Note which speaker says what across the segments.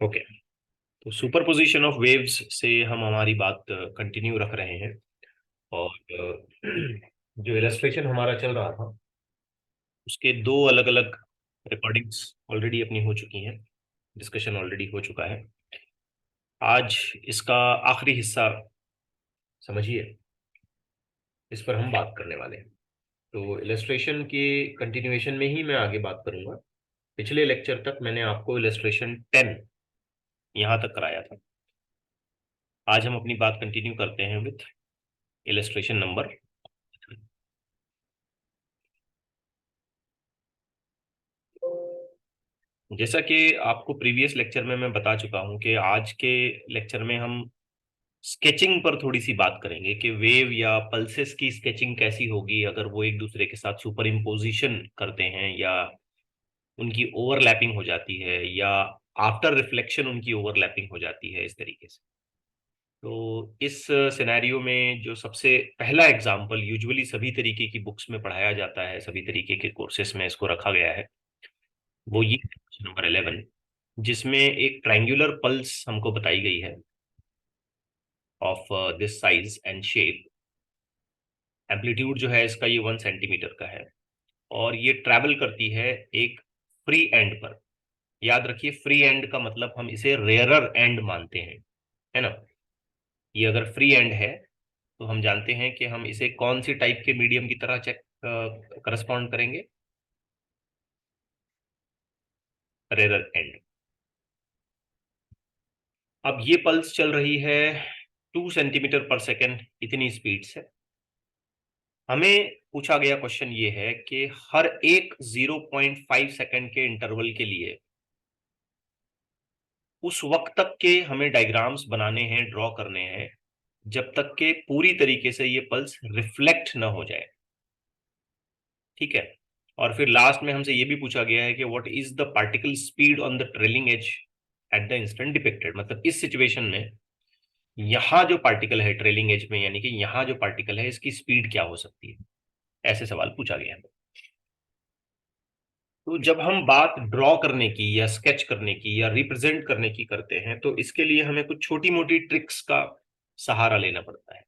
Speaker 1: Okay. तो superposition of waves से हम हमारी बात कंटिन्यू रख रहे हैं। और जो इलस्ट्रेशन हमारा चल रहा था उसके दो अलग अलग रिकॉर्डिंग्स ऑलरेडी अपनी हो चुकी हैं। डिस्कशन ऑलरेडी हो चुका है। आज इसका आखिरी हिस्सा समझिए, इस पर हम बात करने वाले हैं। तो इलस्ट्रेशन के कंटिन्यूएशन में ही मैं आगे बात करूंगा। पिछले लेक्चर तक मैंने आपको इलस्ट्रेशन 10 यहां तक कराया था। आज हम अपनी बात कंटिन्यू करते हैं विथ इलस्ट्रेशन नंबर। जैसा कि आपको प्रीवियस लेक्चर में मैं बता चुका हूं कि आज के लेक्चर में हम स्केचिंग पर थोड़ी सी बात करेंगे कि वेव या पल्सेस की स्केचिंग कैसी होगी अगर वो एक दूसरे के साथ सुपर इम्पोजिशन करते हैं, या उनकी ओवरलैपिंग हो जाती है, या आफ्टर रिफ्लेक्शन उनकी ओवरलैपिंग हो जाती है, इस तरीके से। तो इस सिनेरियो में जो सबसे पहला एग्जाम्पल यूजुअली सभी तरीके की बुक्स में पढ़ाया जाता है, सभी तरीके के कोर्सेस में इसको रखा गया है, वो ये नंबर 11, जिसमें एक ट्रायंगुलर पल्स हमको बताई गई है of this size and shape. Amplitude जो है इसका ये 1 सेंटीमीटर का है, और ये ट्रैवल करती है एक फ्री एंड पर। याद रखिए, फ्री एंड का मतलब हम इसे रेयरर एंड मानते हैं, है ना। ये अगर फ्री एंड है तो हम जानते हैं कि हम इसे कौन सी टाइप के मीडियम की तरह चेक करस्पॉन्ड करेंगे, रेयरर एंड। अब ये पल्स चल रही है 2 सेंटीमीटर पर सेकेंड इतनी स्पीड से। हमें पूछा गया क्वेश्चन ये है कि हर एक 0.5 सेकेंड के इंटरवल के लिए उस वक्त तक के हमें डायग्राम्स बनाने हैं, ड्रॉ करने हैं, जब तक के पूरी तरीके से ये पल्स रिफ्लेक्ट ना हो जाए। ठीक है। और फिर लास्ट में हमसे ये भी पूछा गया है कि what is the particle speed on the trailing edge at the instant depicted. मतलब इस सिचुएशन में यहां जो पार्टिकल है ट्रेलिंग एज में, यानी कि यहां जो पार्टिकल है, इसकी स्पीड क्या हो सकती है, ऐसे सवाल पूछा गया है। तो जब हम बात ड्रॉ करने की या स्केच करने की या रिप्रेजेंट करने की करते हैं तो इसके लिए हमें कुछ छोटी मोटी ट्रिक्स का सहारा लेना पड़ता है।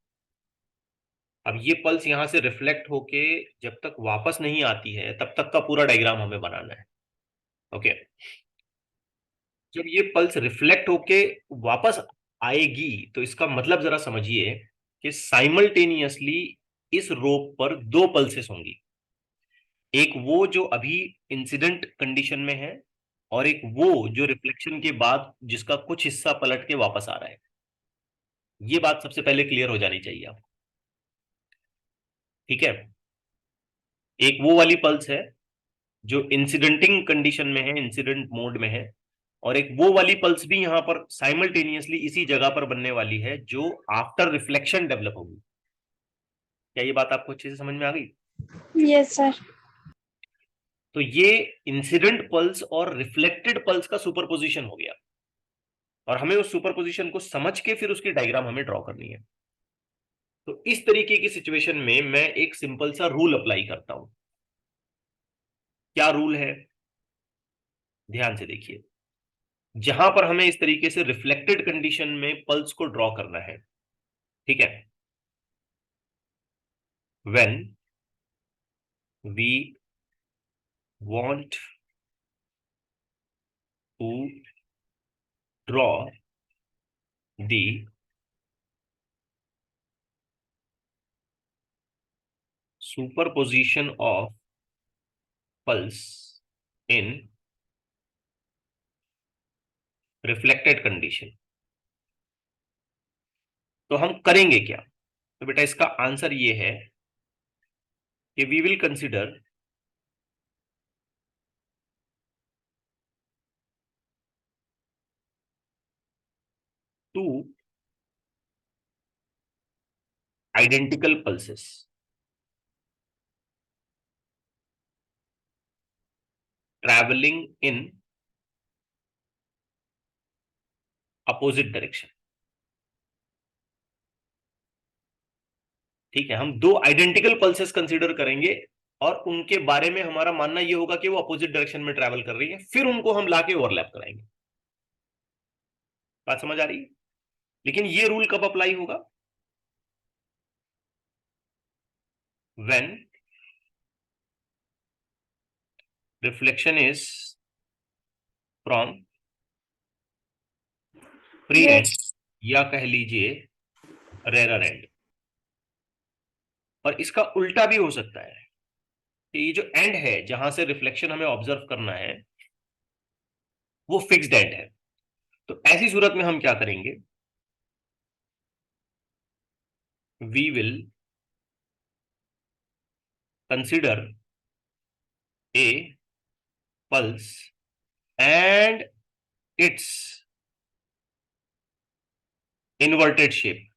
Speaker 1: अब ये पल्स यहां से रिफ्लेक्ट होके जब तक वापस नहीं आती है तब तक का पूरा डायग्राम हमें बनाना है। ओके। जब ये पल्स रिफ्लेक्ट होके वापस आएगी तो इसका मतलब जरा समझिए कि साइमल्टेनियसली इस रोप पर दो पल्सेस होंगी। एक वो जो अभी इंसिडेंट कंडीशन में है, और एक वो जो रिफ्लेक्शन के बाद जिसका कुछ हिस्सा पलट के वापस आ रहा है। ये बात सबसे पहले क्लियर हो जानी चाहिए आपको। ठीक है। एक वो वाली पल्स है जो इंसिडेंटिंग कंडीशन में है, इंसिडेंट मोड में है, और एक वो वाली पल्स भी यहां पर साइमल्टेनियसली इसी जगह पर बनने वाली है जो आफ्टर रिफ्लेक्शन डेवलप होगी। क्या ये बात आपको अच्छे से समझ में आ गई?
Speaker 2: Yes sir.
Speaker 1: तो ये इंसिडेंट पल्स और रिफ्लेक्टेड पल्स का सुपरपोजिशन हो गया, और हमें उस सुपरपोजिशन को समझ के फिर उसकी डायग्राम हमें ड्रॉ करनी है। तो इस तरीके की सिचुएशन में मैं एक सिंपल सा रूल अप्लाई करता हूं। क्या रूल है, ध्यान से देखिए। जहां पर हमें इस तरीके से रिफ्लेक्टेड कंडीशन में पल्स को ड्रॉ करना है, ठीक है, when we want to draw the superposition of pulse in reflected condition, तो हम करेंगे क्या? तो बेटा इसका आंसर ये है कि we will consider two identical pulses traveling in opposite direction. ठीक है, हम दो आइडेंटिकल पल्सेस कंसीडर करेंगे और उनके बारे में हमारा मानना यह होगा कि वो अपोजिट डायरेक्शन में ट्रैवल कर रही है, फिर उनको हम लाके ओवरलैप कराएंगे। बात समझ आ रही है? लेकिन ये रूल कब अप्लाई होगा? When reflection is from free and,
Speaker 2: Yes.
Speaker 1: या कह लीजिए रेरर एंड। और इसका उल्टा भी हो सकता है कि ये जो एंड है जहां से रिफ्लेक्शन हमें ऑब्जर्व करना है वो फिक्स्ड एंड है। तो ऐसी सूरत में हम क्या करेंगे? We will consider a pulse and its inverted shape,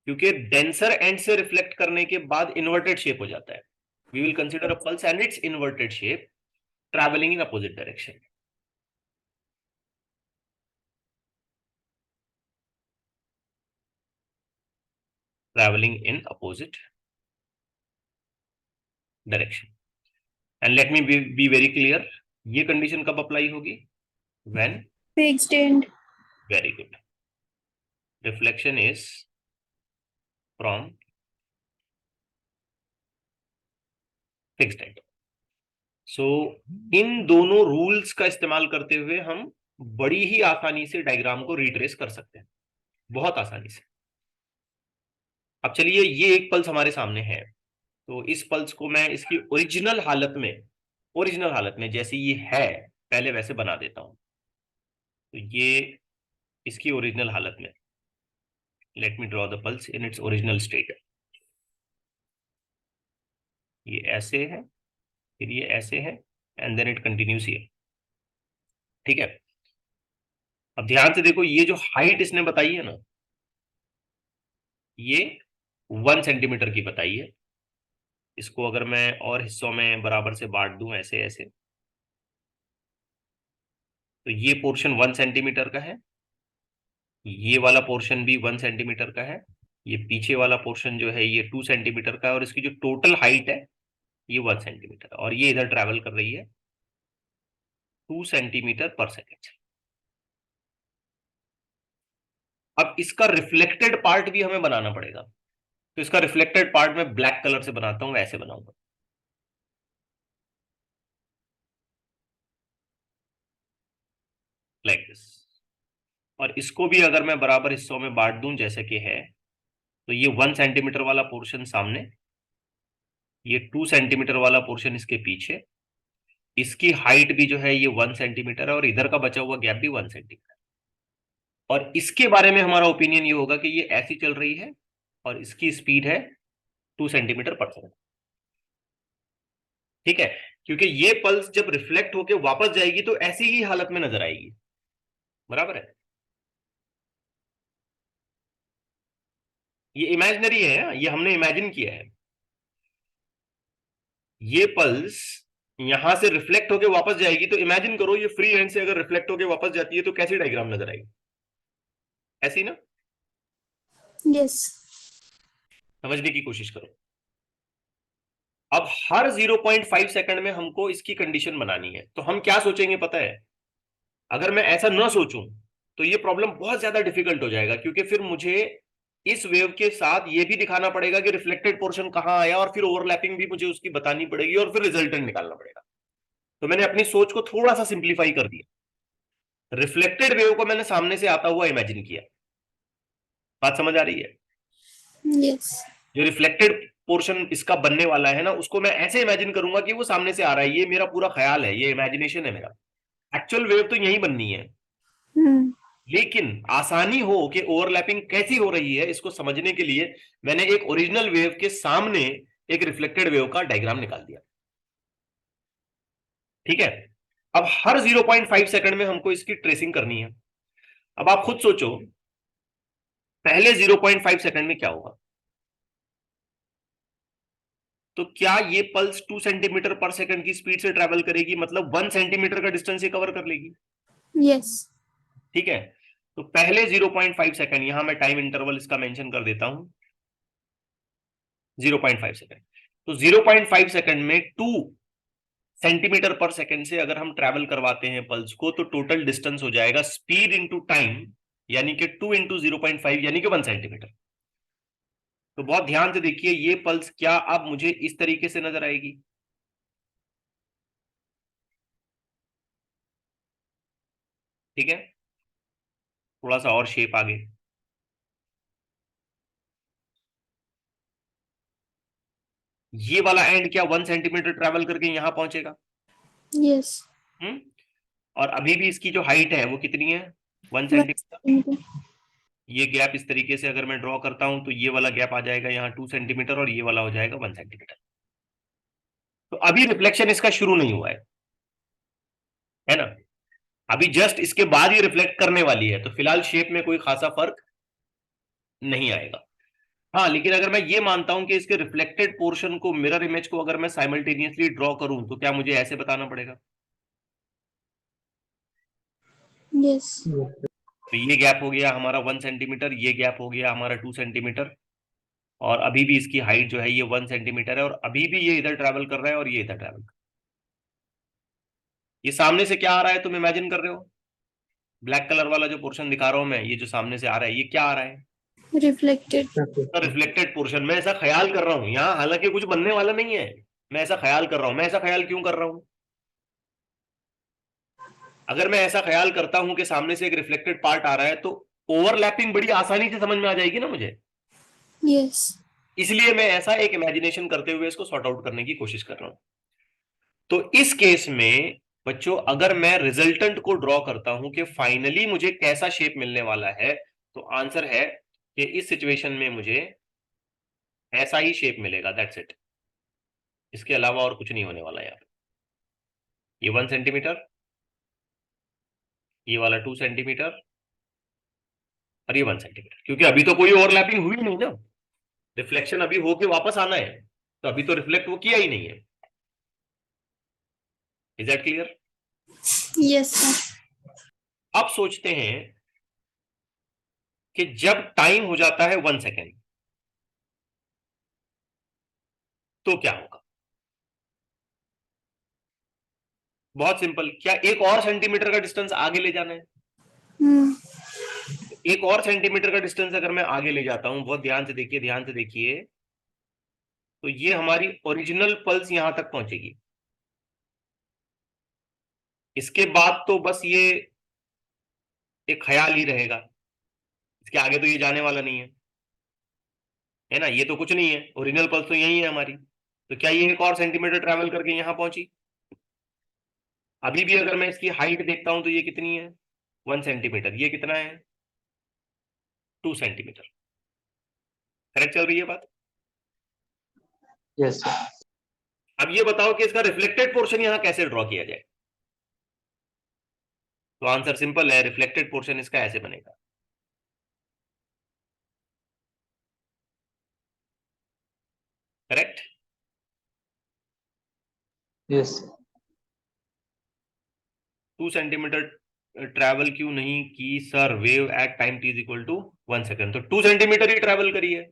Speaker 1: क्योंकि डेंसर एंड से रिफ्लेक्ट करने के बाद इन्वर्टेड शेप हो जाता है। We will consider a pulse and its inverted shape travelling in opposite direction. Travelling in opposite direction. And let me be very clear, ये condition कब अप्लाई होगी? When,
Speaker 2: Fixed end.
Speaker 1: Very good, reflection is from fixed end. So इन दोनों rules का इस्तेमाल करते हुए हम बड़ी ही आसानी से डायग्राम को रिट्रेस कर सकते हैं, बहुत आसानी से। अब चलिए, ये एक पल्स हमारे सामने है, तो इस पल्स को मैं इसकी ओरिजिनल हालत में जैसे ये है पहले वैसे बना देता हूं। तो ये इसकी ओरिजिनल हालत में, let me draw the pulse in its original state. ये ऐसे है, फिर ये ऐसे है, and then it continues here. ठीक है, अब ध्यान से देखो, ये जो हाइट इसने बताई है ना, ये 1 सेंटीमीटर की बताई है। इसको अगर मैं और हिस्सों में बराबर से बांट दूं ऐसे ऐसे, तो ये पोर्शन 1 सेंटीमीटर का है, ये वाला पोर्शन भी 1 सेंटीमीटर का है, ये पीछे वाला पोर्शन जो है ये 2 सेंटीमीटर का है, और इसकी जो टोटल हाइट है ये 1 सेंटीमीटर, और ये इधर ट्रेवल कर रही है 2 सेंटीमीटर पर सेकेंड। अब इसका रिफ्लेक्टेड पार्ट भी हमें बनाना पड़ेगा, तो इसका रिफ्लेक्टेड पार्ट मैं ब्लैक कलर से बनाता हूं, ऐसे बनाऊंगा, लाइक दिस। और इसको भी अगर मैं बराबर हिस्सों में बांट दूं जैसे कि है, तो ये 1 सेंटीमीटर वाला पोर्शन सामने, ये 2 सेंटीमीटर वाला पोर्शन इसके पीछे, इसकी हाइट भी जो है ये 1 सेंटीमीटर है, और इधर का बचा हुआ गैप भी 1 सेंटीमीटर। और इसके बारे में हमारा ओपिनियन ये होगा कि ये ऐसी चल रही है और इसकी स्पीड है 2 सेंटीमीटर पर सेकेंड। ठीक है, क्योंकि ये पल्स जब रिफ्लेक्ट होकर वापस जाएगी तो ऐसी ही हालत में नजर आएगी, बराबर है। ये इमेजिनरी है, ये हमने इमेजिन किया है। ये पल्स यहां से रिफ्लेक्ट होकर वापस जाएगी, तो इमेजिन करो ये फ्री हैंड से अगर रिफ्लेक्ट होकर वापस जाती है तो कैसी डायग्राम नजर आएगी? ऐसी ना?
Speaker 2: Yes.
Speaker 1: समझने की कोशिश करो। अब हर 0.5 सेकंड में हमको इसकी कंडीशन बनानी है, तो हम क्या सोचेंगे पता है? अगर मैं ऐसा ना सोचूं तो ये प्रॉब्लम बहुत ज्यादा डिफिकल्ट हो जाएगा, क्योंकि फिर मुझे इस वेव के साथ ये भी दिखाना पड़ेगा कि रिफ्लेक्टेड पोर्शन कहां आया, और फिर ओवरलैपिंग भी मुझे उसकी बतानी पड़ेगी, और फिर रिजल्टेंट निकालना पड़ेगा। तो मैंने अपनी सोच को थोड़ा सा सिंप्लीफाई कर दिया, रिफ्लेक्टेड वेव को मैंने सामने से आता हुआ इमेजिन किया। बात समझ आ रही है?
Speaker 2: Yes.
Speaker 1: जो रिफ्लेक्टेड पोर्शन इसका बनने वाला है ना, उसको मैं ऐसे इमेजिन करूंगा कि वो सामने से आ रहा है, ये मेरा पूरा ख्याल है, ये इमेजिनेशन है मेरा। एक्चुअल वेव तो यही बननी है,
Speaker 2: Hmm.
Speaker 1: लेकिन आसानी हो कि ओवरलैपिंग कैसी हो रही है इसको समझने के लिए मैंने एक ओरिजिनल वेव के सामने एक रिफ्लेक्टेड वेव का डायग्राम निकाल दिया। ठीक है, अब हर 0.5 सेकंड में हमको इसकी ट्रेसिंग करनी है। अब आप खुद सोचो, पहले 0.5 सेकंड में क्या होगा? तो क्या ये पल्स 2 सेंटीमीटर पर सेकंड की स्पीड से ट्रेवल करेगी, मतलब 1 सेंटीमीटर का डिस्टेंस ये कवर कर लेगी?
Speaker 2: Yes.
Speaker 1: ठीक है, तो पहले 0.5 सेकंड, यहां मैं टाइम इंटरवल इसका मेंशन कर देता हूं 0.5 सेकंड। तो 0.5 सेकंड में 2 सेंटीमीटर पर सेकंड से अगर हम ट्रैवल करवाते हैं पल्स को, तो टोटल डिस्टेंस हो जाएगा स्पीड इंटू टाइम, यानी कि 2 इंटू 0.5 यानी कि 1 सेंटीमीटर। तो बहुत ध्यान से देखिए, ये पल्स क्या अब मुझे इस तरीके से नजर आएगी? ठीक है, थोड़ा सा और शेप आगे। ये वाला एंड क्या 1 सेंटीमीटर ट्रैवल करके यहां पहुंचेगा?
Speaker 2: Yes.
Speaker 1: हम्म। और अभी भी इसकी जो हाइट है वो कितनी है? 1 सेंटीमीटर।
Speaker 2: 1 centimeter.
Speaker 1: ये गैप इस तरीके से अगर मैं ड्रॉ करता हूं तो ये वाला गैप आ जाएगा यहाँ 2 सेंटीमीटर, और ये वाला हो जाएगा 1 सेंटीमीटर। तो अभी रिफ्लेक्शन इसका शुरू नहीं हुआ है ना? अभी जस्ट इसके बाद ये रिफ्लेक्ट करने वाली है, तो फिलहाल शेप में कोई खासा फर्क नहीं आएगा। हाँ, लेकिन अगर मैं ये मानता हूं कि इसके रिफ्लेक्टेड पोर्शन को, मिरर इमेज को अगर मैं साइमल्टेनियसली ड्रॉ करूं, तो क्या मुझे ऐसे बताना पड़ेगा?
Speaker 2: Yes.
Speaker 1: तो ये गैप हो गया हमारा 1 सेंटीमीटर, ये गैप हो गया हमारा 2 सेंटीमीटर, और अभी भी इसकी हाइट जो है ये 1 सेंटीमीटर है, और अभी भी ये इधर ट्रैवल कर रहा है और ये इधर ट्रैवल कर रहा है। ये सामने से क्या आ रहा है, तुम इमेजिन कर रहे हो? ब्लैक कलर वाला जो पोर्शन दिखा रहा हूं मैं, ये जो सामने से आ रहा है, ये क्या आ रहा है?
Speaker 2: Reflected.
Speaker 1: तो रिफ्लेक्टेड पोर्शन। मैं ऐसा ख्याल कर रहा हूं यहाँ, हालांकि कुछ बनने वाला नहीं है, मैं ऐसा ख्याल कर रहा हूं। मैं ऐसा ख्याल क्यों कर रहा हूं? अगर मैं ऐसा ख्याल करता हूं कि सामने से एक रिफ्लेक्टेड पार्ट आ रहा है, तो ओवरलैपिंग बड़ी आसानी से समझ में आ जाएगी ना मुझे।
Speaker 2: Yes.
Speaker 1: इसलिए मैं ऐसा एक इमेजिनेशन करते हुए इसको सॉर्ट आउट करने की कोशिश कर रहा हूं। तो इस केस में बच्चों, अगर मैं रिजल्टेंट को ड्रॉ करता हूं कि फाइनली मुझे कैसा शेप मिलने वाला है, तो आंसर है कि इस सिचुएशन में मुझे ऐसा ही शेप मिलेगा, दैट्स इट। इसके अलावा और कुछ नहीं होने वाला यार। ये 1 सेंटीमीटर, ये वाला 2 सेंटीमीटर, और ये 1 सेंटीमीटर, क्योंकि अभी तो कोई ओवरलैपिंग हुई नहीं ना। रिफ्लेक्शन अभी होके वापस आना है, तो अभी तो रिफ्लेक्ट वो किया ही नहीं है। Is that clear?
Speaker 2: Yes, sir.
Speaker 1: अब सोचते हैं कि जब टाइम हो जाता है 1 सेकेंड, तो क्या होगा? बहुत सिंपल, क्या एक और सेंटीमीटर का डिस्टेंस आगे ले जाना है?
Speaker 2: Hmm.
Speaker 1: एक और सेंटीमीटर का डिस्टेंस अगर मैं आगे ले जाता हूं, बहुत ध्यान से देखिए, ध्यान से देखिए, तो ये हमारी ओरिजिनल पल्स यहां तक पहुंचेगी। इसके बाद तो बस ये एक ख्याल ही रहेगा, इसके आगे तो ये जाने वाला नहीं है ना? ये तो कुछ नहीं है, ओरिजिनल पल्स तो यही है हमारी। तो क्या ये एक और सेंटीमीटर ट्रेवल करके यहां पहुंची? अभी भी अगर मैं इसकी हाइट देखता हूं तो ये कितनी है? 1 सेंटीमीटर। ये कितना है? 2 सेंटीमीटर। करेक्ट चल रही है बात?
Speaker 3: Yes sir.
Speaker 1: अब ये बताओ कि इसका रिफ्लेक्टेड पोर्शन यहां कैसे ड्रॉ किया जाए? तो आंसर सिंपल है, रिफ्लेक्टेड पोर्शन इसका ऐसे बनेगा। करेक्ट?
Speaker 3: यस
Speaker 1: 2 सेंटीमीटर ट्रैवल क्यों नहीं की sir? Wave at time t is equal to 1 second, तो 2 सेंटीमीटर ही ट्रैवल करी है।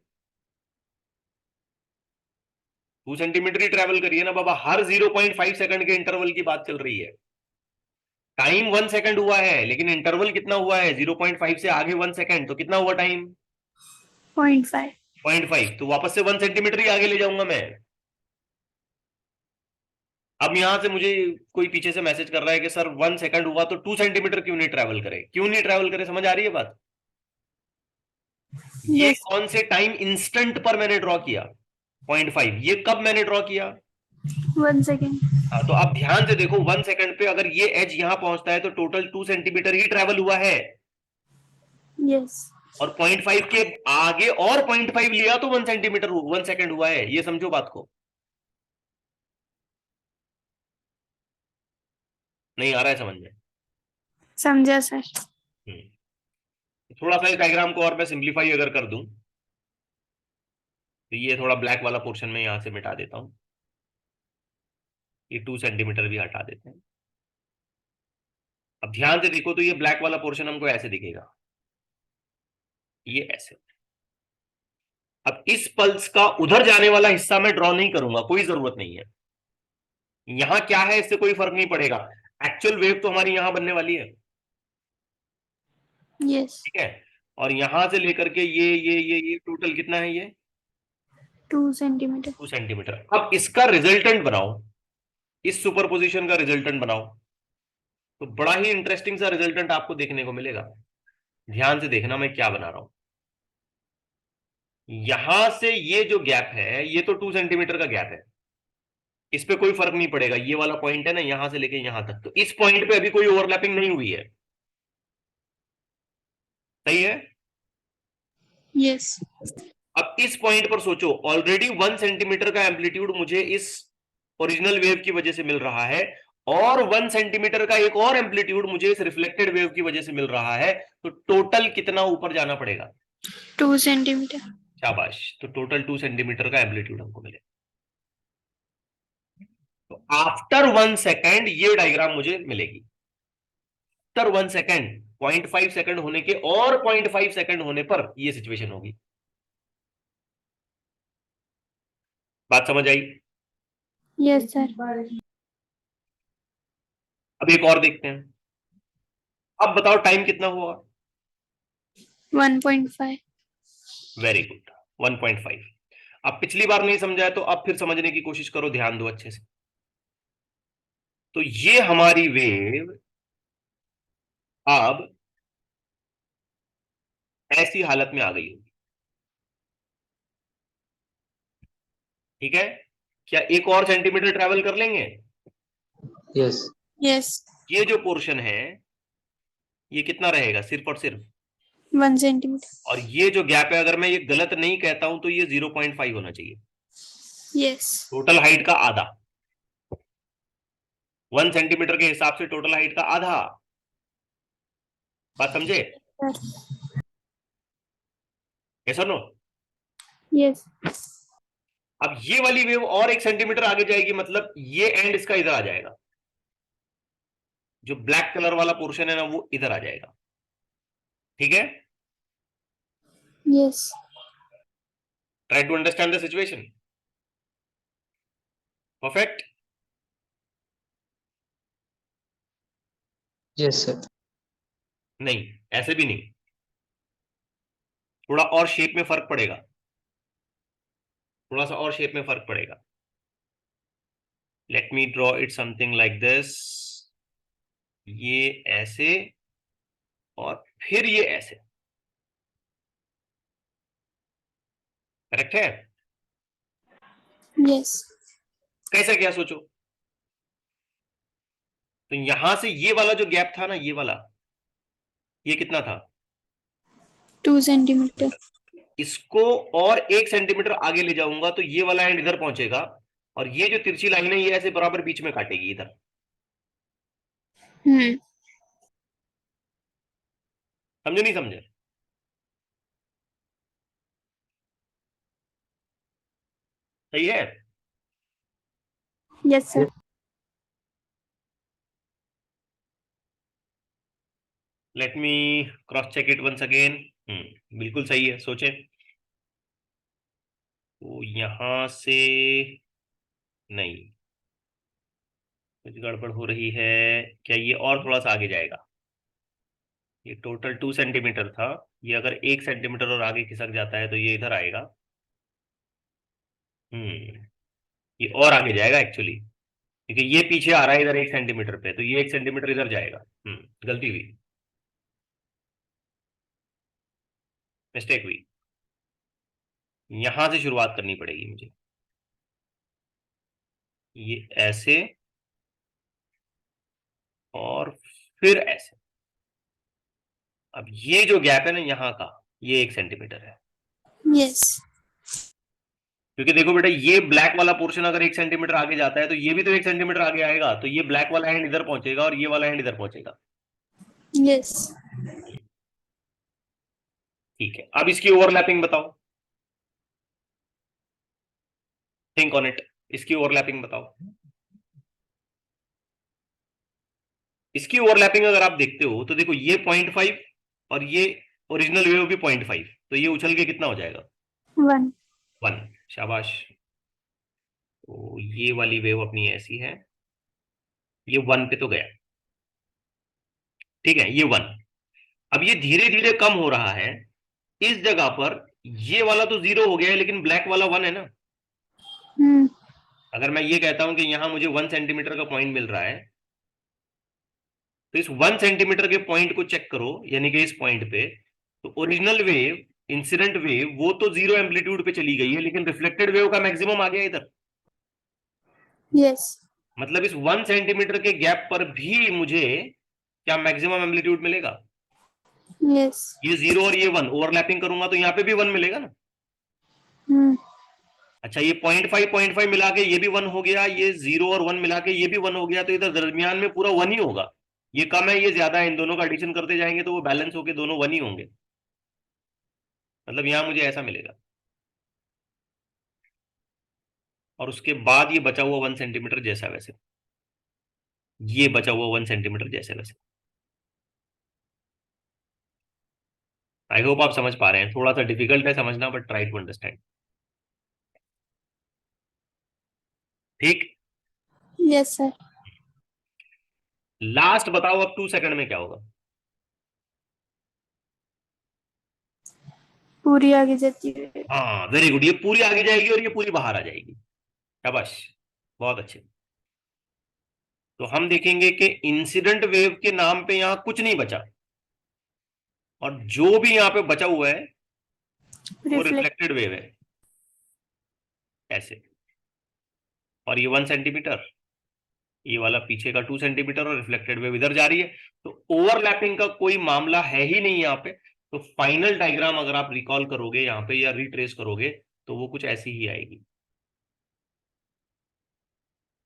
Speaker 1: 2 सेंटीमीटर ही ट्रैवल करी है ना बाबा। हर 0.5 सेकंड के इंटरवल की बात चल रही है। टाइम 1 सेकेंड हुआ है, लेकिन इंटरवल कितना हुआ है? 0.5 से आगे 1 सेकेंड, तो कितना हुआ टाइम?
Speaker 2: 0.5.
Speaker 1: 0.5। तो वापस से 1 सेंटीमीटर ही आगे ले जाऊंगा मैं। अब यहां से मुझे कोई पीछे से मैसेज कर रहा है कि सर 1 सेकंड हुआ तो 2 सेंटीमीटर क्यों नहीं ट्रैवल करे? क्यों नहीं ट्रैवल करे, समझ आ रही है बात? ये
Speaker 2: Yes.
Speaker 1: कौन से टाइम इंस्टेंट पर मैंने ड्रॉ किया? 0.5। ये कब मैंने ड्रॉ किया?
Speaker 2: 1 second.
Speaker 1: हाँ, तो आप ध्यान से देखो, 1 सेकंड पे अगर ये एज यहां पहुंचता है तो टोटल 2 सेंटीमीटर ही ट्रैवल हुआ है।
Speaker 2: Yes.
Speaker 1: और 0.5 के आगे और 0.5 लिया तो 1 सेंटीमीटर 1 सेकंड हुआ है। ये समझो बात को। नहीं आ रहा है समझ में?
Speaker 2: समझा सर.
Speaker 1: थोड़ा सा इस डायग्राम को और मैं सिंप्लीफाई अगर कर दूं, तो ये थोड़ा ब्लैक वाला पोर्शन में यहां से मिटा देता हूं, ये 2 सेंटीमीटर भी हटा देते हैं। अब ध्यान से देखो, तो ये ब्लैक वाला पोर्शन हमको ऐसे दिखेगा, ये ऐसे। अब इस पल्स का उधर जाने वाला हिस्सा मैं ड्रॉ नहीं करूंगा, कोई जरूरत नहीं है। यहां क्या है इससे कोई फर्क नहीं पड़ेगा, एक्चुअल वेव तो हमारी यहां बनने वाली है,
Speaker 2: Yes.
Speaker 1: ठीक है। और यहां से लेकर के ये टोटल कितना है, ये
Speaker 2: 2 centimeter.
Speaker 1: 2 सेंटीमीटर। अब इसका रिजल्टेंट बनाओ, इस सुपरपोजिशन का रिजल्टेंट बनाओ, तो बड़ा ही इंटरेस्टिंग सा रिजल्टेंट आपको देखने को मिलेगा। ध्यान से देखना मैं क्या बना रहा हूं। यहां से ये जो गैप है ये तो 2 सेंटीमीटर का गैप है, इस पे कोई फर्क नहीं पड़ेगा, ये वाला पॉइंट है ना यहां से लेके यहां तक, तो इस पॉइंट पे अभी कोई ओवरलैपिंग नहीं हुई है, सही है।
Speaker 2: Yes.
Speaker 1: अब इस पॉइंट पर सोचो, ऑलरेडी 1 सेंटीमीटर का एम्पलीट्यूड मुझे इस ओरिजिनल वेव की वजह से मिल रहा है, और 1 सेंटीमीटर का एक और एम्पलीट्यूड मुझे इस रिफ्लेक्टेड वेव की वजह से मिल रहा है, तो टोटल कितना ऊपर जाना पड़ेगा?
Speaker 2: 2 centimeter.
Speaker 1: शाबाश, तो टोटल 2 सेंटीमीटर का एम्पलीट्यूड हमको मिले। तो आफ्टर 1 सेकेंड ये डायग्राम मुझे मिलेगी, आफ्टर 1 सेकेंड, 0.5 सेकेंड होने के और 0.5 सेकेंड होने पर ये सिचुएशन होगी। बात समझ आई?
Speaker 2: Yes, sir.
Speaker 1: अब एक और देखते हैं। अब बताओ टाइम कितना हुआ?
Speaker 2: 1.5.
Speaker 1: Very good, 1.5। अब पिछली बार नहीं समझा है तो अब फिर समझने की कोशिश करो, ध्यान दो अच्छे से। तो ये हमारी वेव अब ऐसी हालत में आ गई होगी, ठीक है। क्या एक और सेंटीमीटर ट्रेवल कर लेंगे?
Speaker 3: यस।
Speaker 2: Yes.
Speaker 1: ये जो पोर्शन है ये कितना रहेगा, सिर्फ और सिर्फ,
Speaker 2: 1 centimeter.
Speaker 1: और ये जो गैप है, अगर मैं ये गलत नहीं कहता हूं तो ये 0.5 होना चाहिए,
Speaker 2: Yes.
Speaker 1: टोटल हाइट का आधा। 1 सेंटीमीटर के हिसाब से टोटल हाइट का आधा। बात समझे?
Speaker 2: Sir.
Speaker 1: ऐसा नो।
Speaker 2: Yes.
Speaker 1: अब ये वाली वेव और 1 सेंटीमीटर आगे जाएगी, मतलब ये एंड इसका इधर आ जाएगा, जो ब्लैक कलर वाला पोर्शन है ना वो इधर आ जाएगा, ठीक है।
Speaker 2: Yes.
Speaker 1: Try to understand the situation. Perfect.
Speaker 3: Yes sir.
Speaker 1: नहीं, ऐसे भी नहीं, थोड़ा और शेप में फर्क पड़ेगा, थोड़ा सा और शेप में फर्क पड़ेगा। Late me draw it something like this, ये ऐसे और फिर ये ऐसे, करेक्ट है?
Speaker 2: Yes.
Speaker 1: कैसे, क्या सोचो। तो यहां से ये वाला जो गैप था ना, ये वाला, ये कितना था?
Speaker 2: 2 centimeter.
Speaker 1: इसको और 1 सेंटीमीटर आगे ले जाऊंगा तो ये वाला एंड इधर पहुंचेगा, और ये जो तिरछी लाइन है ये ऐसे बराबर बीच में काटेगी इधर।
Speaker 2: Hmm.
Speaker 1: समझे नहीं समझे? सही है।
Speaker 2: Yes, sir.
Speaker 1: Let me cross check it once again. बिल्कुल सही है, सोचे। तो यहां से नहीं, कुछ गड़बड़ हो रही है क्या, ये और थोड़ा सा आगे जाएगा, ये टोटल 2 सेंटीमीटर था, ये अगर 1 सेंटीमीटर और आगे खिसक जाता है तो ये इधर आएगा। ये और आगे जाएगा एक्चुअली, क्योंकि ये पीछे आ रहा है इधर 1 सेंटीमीटर पे, तो ये 1 सेंटीमीटर इधर जाएगा। गलती हुई, मिस्टेक हुई, यहां से शुरुआत करनी पड़ेगी मुझे, ये ऐसे और फिर ऐसे। अब ये जो गैप है ना यहाँ का, ये 1 सेंटीमीटर है,
Speaker 2: Yes.
Speaker 1: क्योंकि देखो बेटा, ये ब्लैक वाला पोर्शन अगर 1 सेंटीमीटर आगे जाता है तो ये भी तो 1 सेंटीमीटर आगे आएगा, तो ये ब्लैक वाला हैंड इधर पहुंचेगा और ये वाला हैंड इधर पहुंचेगा।
Speaker 2: Yes.
Speaker 1: ठीक है, अब इसकी ओवरलैपिंग बताओ, थिंक ऑन इट, इसकी ओवरलैपिंग बताओ। इसकी ओवरलैपिंग अगर आप देखते हो तो देखो, ये 0.5 और ये ओरिजिनल वेव भी 0.5, तो ये उछल के कितना हो जाएगा?
Speaker 2: 1.
Speaker 1: 1। शाबाश। तो ये वाली वेव अपनी ऐसी है, ये 1 पे तो गया, ठीक है, ये 1। अब ये धीरे धीरे कम हो रहा है, इस जगह पर ये वाला तो 0 हो गया है, लेकिन ब्लैक वाला 1 है ना।
Speaker 2: हम्म।
Speaker 1: अगर मैं ये कहता हूं कि यहां मुझे 1 सेंटीमीटर का पॉइंट मिल रहा है, तो इस 1 सेंटीमीटर के पॉइंट को चेक करो, यानी कि इस पॉइंट पे, तो ओरिजिनल वेव, इंसिडेंट वेव, वो तो 0 एम्पलीट्यूड पे चली गई है, लेकिन रिफ्लेक्टेड वेव का मैक्सिमम आ गया इधर।
Speaker 2: यस।
Speaker 1: मतलब इस 1 सेंटीमीटर के गैप पर भी मुझे क्या मैक्सिमम एम्पलीट्यूड मिलेगा?
Speaker 2: यस।
Speaker 1: ये 0 और ये 1 ओवरलैपिंग करूंगा तो यहाँ पे भी 1 मिलेगा ना।
Speaker 2: हम्म।
Speaker 1: अच्छा, ये 0.5 मिला के ये भी 1 हो गया, ये 0 और 1 मिला के ये भी 1 हो गया, तो इधर दरमियान में पूरा 1 ही होगा। ये कम है, ये ज्यादा है, इन दोनों का एडिशन करते जाएंगे तो वो बैलेंस होके दोनों 1 ही होंगे। मतलब यहां मुझे ऐसा मिलेगा, और उसके बाद ये बचा हुआ 1 सेंटीमीटर जैसा वैसे, ये बचा हुआ 1 सेंटीमीटर जैसे वैसे। आई होप आप समझ पा रहे हैं, थोड़ा सा डिफिकल्ट है समझना, बट ट्राई टू अंडरस्टैंड। ठीक।
Speaker 2: Yes sir.
Speaker 1: लास्ट बताओ अब 2 सेकंड में क्या होगा?
Speaker 2: पूरी आगे जाती है।
Speaker 1: हाँ, वेरी गुड, ये पूरी आगे जाएगी और ये पूरी बाहर आ जाएगी। शाबाश, बहुत अच्छे। तो हम देखेंगे कि इंसिडेंट वेव के नाम पे यहां कुछ नहीं बचा, और जो भी यहां पे बचा हुआ है वो
Speaker 2: रिफ्लेक्ट।
Speaker 1: रिफ्लेक्टेड वेव है, ऐसे। और ये 1 सेंटीमीटर, ये वाला पीछे का 2 सेंटीमीटर, और रिफ्लेक्टेड वेव इधर जा रही है। तो ओवरलैपिंग का कोई मामला है ही नहीं यहाँ पे। तो फाइनल डायग्राम अगर आप रिकॉल करोगे यहाँ पे या रिट्रेस करोगे, तो वो कुछ ऐसी ही आएगी।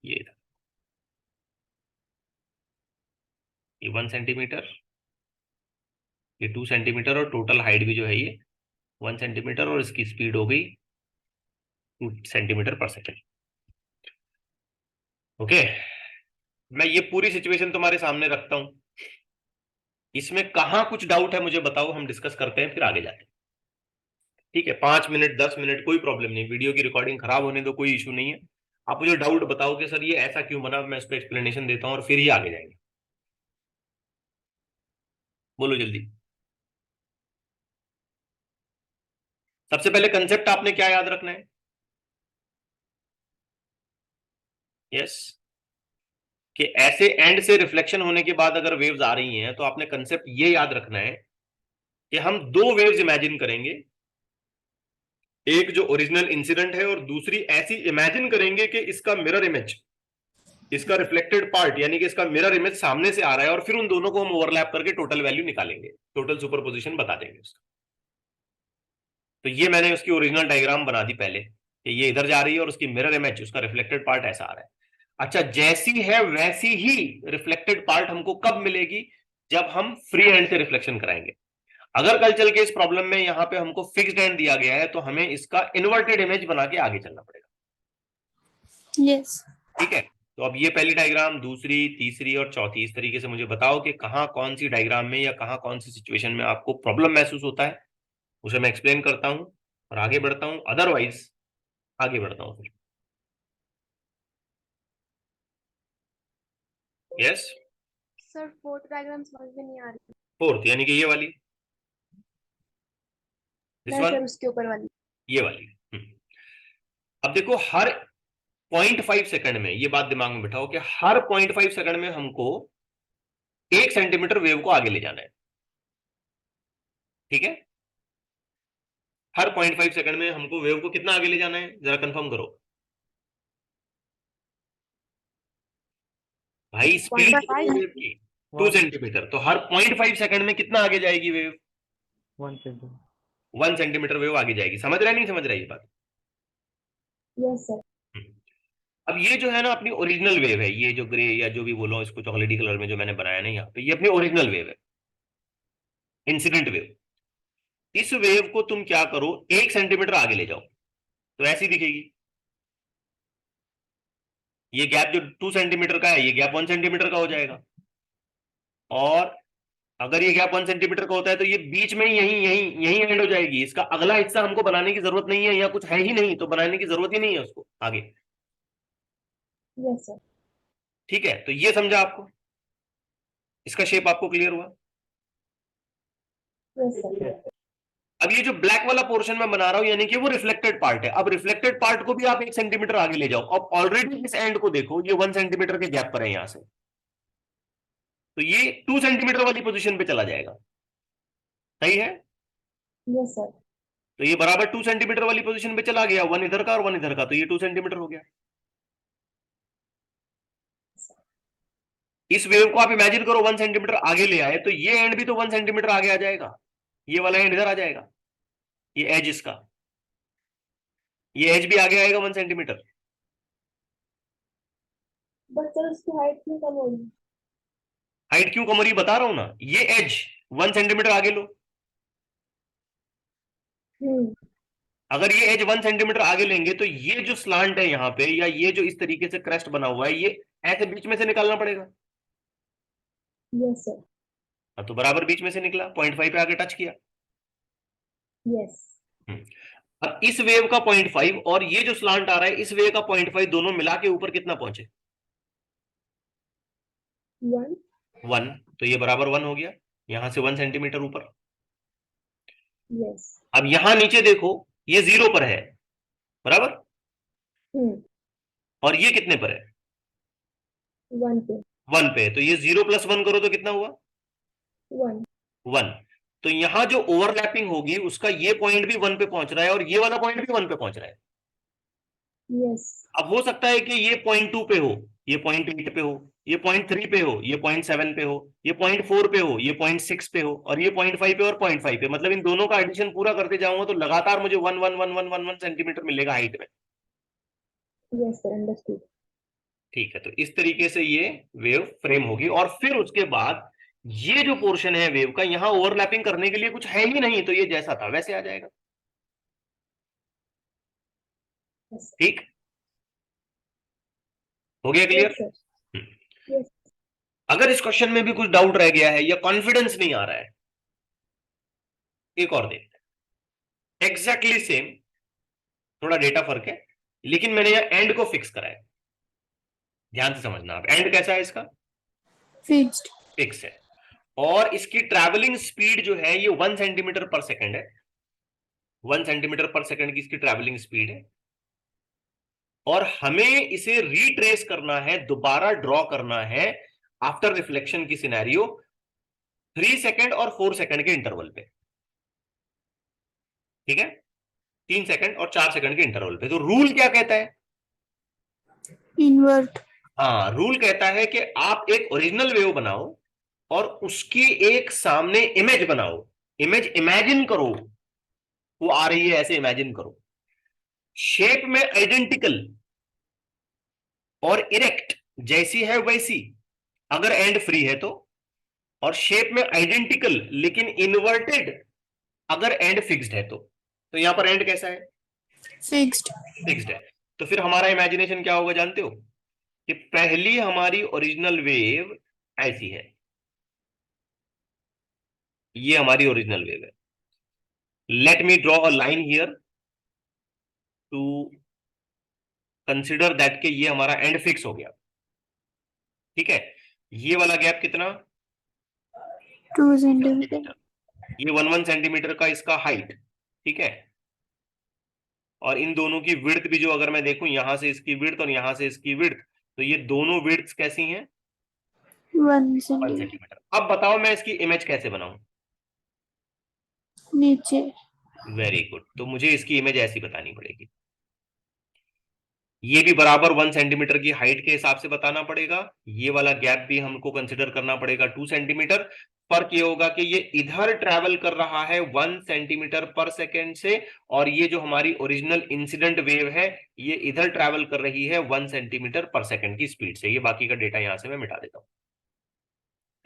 Speaker 1: ये था, ये 1 सेंटीमीटर, ये 2 सेंटीमीटर, और टोटल हाइट भी जो है ये 1 सेंटीमीटर, और इसकी स्पीड हो गई 2 सेंटीमीटर पर सेकेंड। ओके, मैं ये पूरी सिचुएशन तुम्हारे सामने रखता हूं। इसमें कहां कुछ डाउट है मुझे बताओ, हम डिस्कस करते हैं, फिर आगे जाते हैं। ठीक है, 5 मिनट 10 मिनट कोई प्रॉब्लम नहीं, वीडियो की रिकॉर्डिंग खराब होने दो, कोई इशू नहीं है। आप मुझे डाउट बताओ कि सर ये ऐसा क्यों बना, मैं इस पर एक्सप्लेनेशन देता हूं और फिर ही आगे जाएंगे। बोलो जल्दी। सबसे पहले कंसेप्ट आपने क्या याद रखना है? यस, कि ऐसे एंड से रिफ्लेक्शन होने के बाद अगर वेव्स आ रही हैं, तो आपने कंसेप्ट ये याद रखना है कि हम दो वेव्स इमेजिन करेंगे, एक जो ओरिजिनल इंसिडेंट है, और दूसरी ऐसी इमेजिन करेंगे कि इसका मिरर इमेज, इसका रिफ्लेक्टेड पार्ट, यानी कि इसका मिरर इमेज सामने से आ रहा है, और फिर उन दोनों को हम ओवरलैप करके टोटल वैल्यू निकालेंगे, टोटल सुपरपोजिशन बता देंगे उसका। तो ये मैंने उसकी ओरिजिनल डायग्राम बना दी पहले, कि ये इधर जा रही है और उसकी मिरर इमेज, उसका रिफ्लेक्टेड पार्ट ऐसा आ रहा है। अच्छा, जैसी है वैसी ही रिफ्लेक्टेड पार्ट हमको कब मिलेगी? जब हम फ्री एंड से रिफ्लेक्शन कराएंगे। अगर कल चल के इस प्रॉब्लम में यहां पे हमको फिक्स्ड एंड दिया गया है, तो हमें इसका इन्वर्टेड इमेज बना के आगे चलना पड़ेगा।
Speaker 2: यस।
Speaker 1: ठीक है, तो अब ये पहली डायग्राम, दूसरी, तीसरी और चौथी, इस तरीके से मुझे बताओ कि कहां कौन सी डायग्राम में या कहां कौन सी सिचुएशन में आपको प्रॉब्लम महसूस होता है, उसे मैं एक्सप्लेन करता हूं और आगे बढ़ता हूं, अदरवाइज आगे बढ़ता हूं फिर। यस।
Speaker 4: सर फोर्थ डायग्राम समझ में नहीं आ रही।
Speaker 1: फोर्थ यानी कि ये वाली, दिस
Speaker 4: नहीं
Speaker 1: वन,
Speaker 4: सर, उसके ऊपर वाली।
Speaker 1: ये वाली। अब देखो, हर 0.5 सेकंड में, ये बात दिमाग में बिठाओ कि हर 0.5 सेकंड में हमको 1 सेंटीमीटर वेव को आगे ले जाना है। ठीक है, हर 0.5 सेकंड में हमको वेव को कितना आगे ले जाना है, जरा कंफर्म करो भाई। स्पीड
Speaker 4: 0.5
Speaker 1: वेव की 2 सेंटीमीटर, तो हर 0.5 सेकंड में कितना आगे जाएगी वेव? 1 सेंटीमीटर वेव आगे जाएगी। समझ रहा है, नहीं समझ रहा ये बात?
Speaker 4: Yes sir.
Speaker 1: अब ये जो है ना अपनी ओरिजिनल वेव है, ये जो ग्रे या जो भी बोलो इसको, चॉकलेटी कलर में जो मैंने बनाया ना यहाँ पे, ये अपनी ओरिजिनल वेव है, इंसिडेंट वेव। इस वेव को तुम क्या करो, 1 सेंटीमीटर आगे ले जाओ, तो ऐसी दिखेगी। ये गैप जो 2 सेंटीमीटर का है, ये गैप 1 सेंटीमीटर का हो जाएगा। और अगर ये गैप 1 सेंटीमीटर का होता है, तो ये बीच में ही यही यही यही एंड हो जाएगी। इसका अगला हिस्सा हमको बनाने की जरूरत नहीं है, या कुछ है ही नहीं, तो बनाने की जरूरत ही नहीं है उसको आगे।
Speaker 4: Yes sir.
Speaker 1: ठीक है, तो ये समझा आपको, इसका शेप आपको क्लियर हुआ।
Speaker 4: Yes, sir.
Speaker 1: अब ये जो ब्लैक वाला पोर्शन मैं बना रहा हूं यानी कि वो रिफ्लेक्टेड पार्ट है। अब रिफ्लेक्टेड पार्ट को भी आप 1 सेंटीमीटर आगे ले जाओ। अब ऑलरेडी इस एंड को देखो, ये 1 सेंटीमीटर के गैप पर है यहां से, तो ये 2 सेंटीमीटर वाली पोजीशन पे चला जाएगा। सही है,
Speaker 4: Yes, sir.
Speaker 1: तो ये बराबर 2 सेंटीमीटर वाली पोजीशन पे चला गया, 1 इधर का और 1 इधर का, तो ये 2 सेंटीमीटर हो गया। इस वेव को आप इमेजिन करो 1 सेंटीमीटर आगे ले आए, तो ये एंड भी तो 1 सेंटीमीटर आगे आ जाएगा, ये वाला एंड इधर आ जाएगा, ये एज इसका, ये एज भी आगे आएगा 1 सेंटीमीटर।
Speaker 4: But sir, उसकी height क्यों कम होगी?
Speaker 1: हाइट क्यों कम हो रही बता रहा हूं ना, ये एज 1 सेंटीमीटर आगे लो, अगर ये एज 1 सेंटीमीटर आगे लेंगे तो ये जो स्लांट है यहाँ पे, या ये जो इस तरीके से क्रेस्ट बना हुआ है, ये ऐसे बीच में से निकालना पड़ेगा।
Speaker 4: Yes, sir.
Speaker 1: हाँ, तो बराबर बीच में से निकला, 0.5 पे आके टच किया।
Speaker 4: Yes.
Speaker 1: अब इस वेव का 0.5 और ये जो स्लांट आ रहा है इस वेव का 0.5, दोनों मिला के ऊपर कितना पहुंचे?
Speaker 4: 1.
Speaker 1: 1, तो ये बराबर 1 हो गया, यहां से 1 सेंटीमीटर ऊपर।
Speaker 4: Yes.
Speaker 1: अब यहां नीचे देखो, ये 0 पर है, बराबर, और ये कितने पर है?
Speaker 4: 1 पे.
Speaker 1: 1 पे, तो ये 0 + 1 करो तो कितना हुआ?
Speaker 4: 1.
Speaker 1: 1। तो यहां जो ओवरलैपिंग होगी उसका ये पॉइंट भी 1 पे पहुंच रहा है और ये वाला पॉइंट भी 1 पे पहुंच रहा है।
Speaker 4: Yes.
Speaker 1: अब हो सकता है कि ये 0.2 पे हो, ये 0.8 पे हो, ये 0.3 पे हो, ये 0.7 पे हो, ये 0.4 पे हो, ये 0.6 पे हो, और ये 0.5 पे और 0.5 पे, मतलब इन दोनों का एडिशन पूरा करते जाऊंगा तो लगातार मुझे 1 सेंटीमीटर मिलेगा हाइट में।
Speaker 4: Yes, sir. Understood.
Speaker 1: ठीक है, तो इस तरीके से ये वेव फ्रेम होगी, और फिर उसके बाद ये जो पोर्शन है वेव का, यहां ओवरलैपिंग करने के लिए कुछ है ही नहीं, तो ये जैसा था वैसे आ जाएगा।
Speaker 4: Yes.
Speaker 1: ठीक, हो गया
Speaker 4: Yes,
Speaker 1: क्लियर?
Speaker 4: sir. Yes.
Speaker 1: अगर इस क्वेश्चन में भी कुछ डाउट रह गया है या कॉन्फिडेंस नहीं आ रहा है, एक और देखते हैं, एग्जैक्टली सेम, थोड़ा डेटा फर्क है, लेकिन मैंने यहां एंड को फिक्स करा है। ध्यान से समझना, आप एंड कैसा है इसका?
Speaker 2: Fixed.
Speaker 1: फिक्स है, और इसकी ट्रैवलिंग स्पीड जो है ये 1 सेंटीमीटर पर सेकंड है, 1 सेंटीमीटर पर सेकंड की इसकी ट्रैवलिंग स्पीड है, और हमें इसे रिट्रेस करना है, दोबारा ड्रॉ करना है आफ्टर रिफ्लेक्शन की सिनेरियो 3 सेकंड और 4 सेकंड के इंटरवल पे। ठीक है, 3 सेकंड और 4 सेकंड के इंटरवल पे। तो रूल क्या कहता है?
Speaker 2: Invert.
Speaker 1: हाँ, रूल कहता है कि आप एक ओरिजिनल वेव बनाओ और उसकी एक सामने इमेज बनाओ, इमेज इमेजिन करो, वो आ रही है ऐसे इमेजिन करो, शेप में आइडेंटिकल और इरेक्ट जैसी है वैसी, अगर एंड फ्री है तो, और शेप में आइडेंटिकल लेकिन इन्वर्टेड अगर एंड फिक्स्ड है तो यहां पर एंड कैसा है?
Speaker 2: Fixed.
Speaker 1: फिक्स्ड है। तो फिर हमारा इमेजिनेशन क्या होगा जानते हो? कि पहली हमारी ओरिजिनल वेव ऐसी है, ये हमारी ओरिजिनल वेव है। Let me draw a line here to consider that के ये हमारा एंड फिक्स हो गया। ठीक है, ये वाला गैप कितना?
Speaker 2: 2 centimeter.
Speaker 1: ये 1 सेंटीमीटर का इसका हाइट। ठीक है, और इन दोनों की विड्थ भी जो अगर मैं देखूं, यहां से इसकी विड्थ और यहां से इसकी विड्थ, तो ये दोनों विड्थ कैसी हैं?
Speaker 2: 1
Speaker 1: 1
Speaker 2: centimeter.
Speaker 1: सेंटीमीटर। अब बताओ मैं इसकी इमेज कैसे बनाऊं?
Speaker 2: नीचे.
Speaker 1: वेरी गुड, तो मुझे इसकी इमेज ऐसी बतानी पड़ेगी, ये भी बराबर 1 सेंटीमीटर की हाइट के हिसाब से बताना पड़ेगा, ये वाला गैप भी हमको कंसिडर करना पड़ेगा 2 सेंटीमीटर। फर्क ये होगा कि ये इधर ट्रैवल कर रहा है 1 सेंटीमीटर पर सेकेंड से, और ये जो हमारी ओरिजिनल इंसिडेंट वेव है ये इधर ट्रैवल कर रही है 1 सेंटीमीटर पर सेकेंड की स्पीड से। ये बाकी का डेटा यहां से मैं मिटा देता हूं।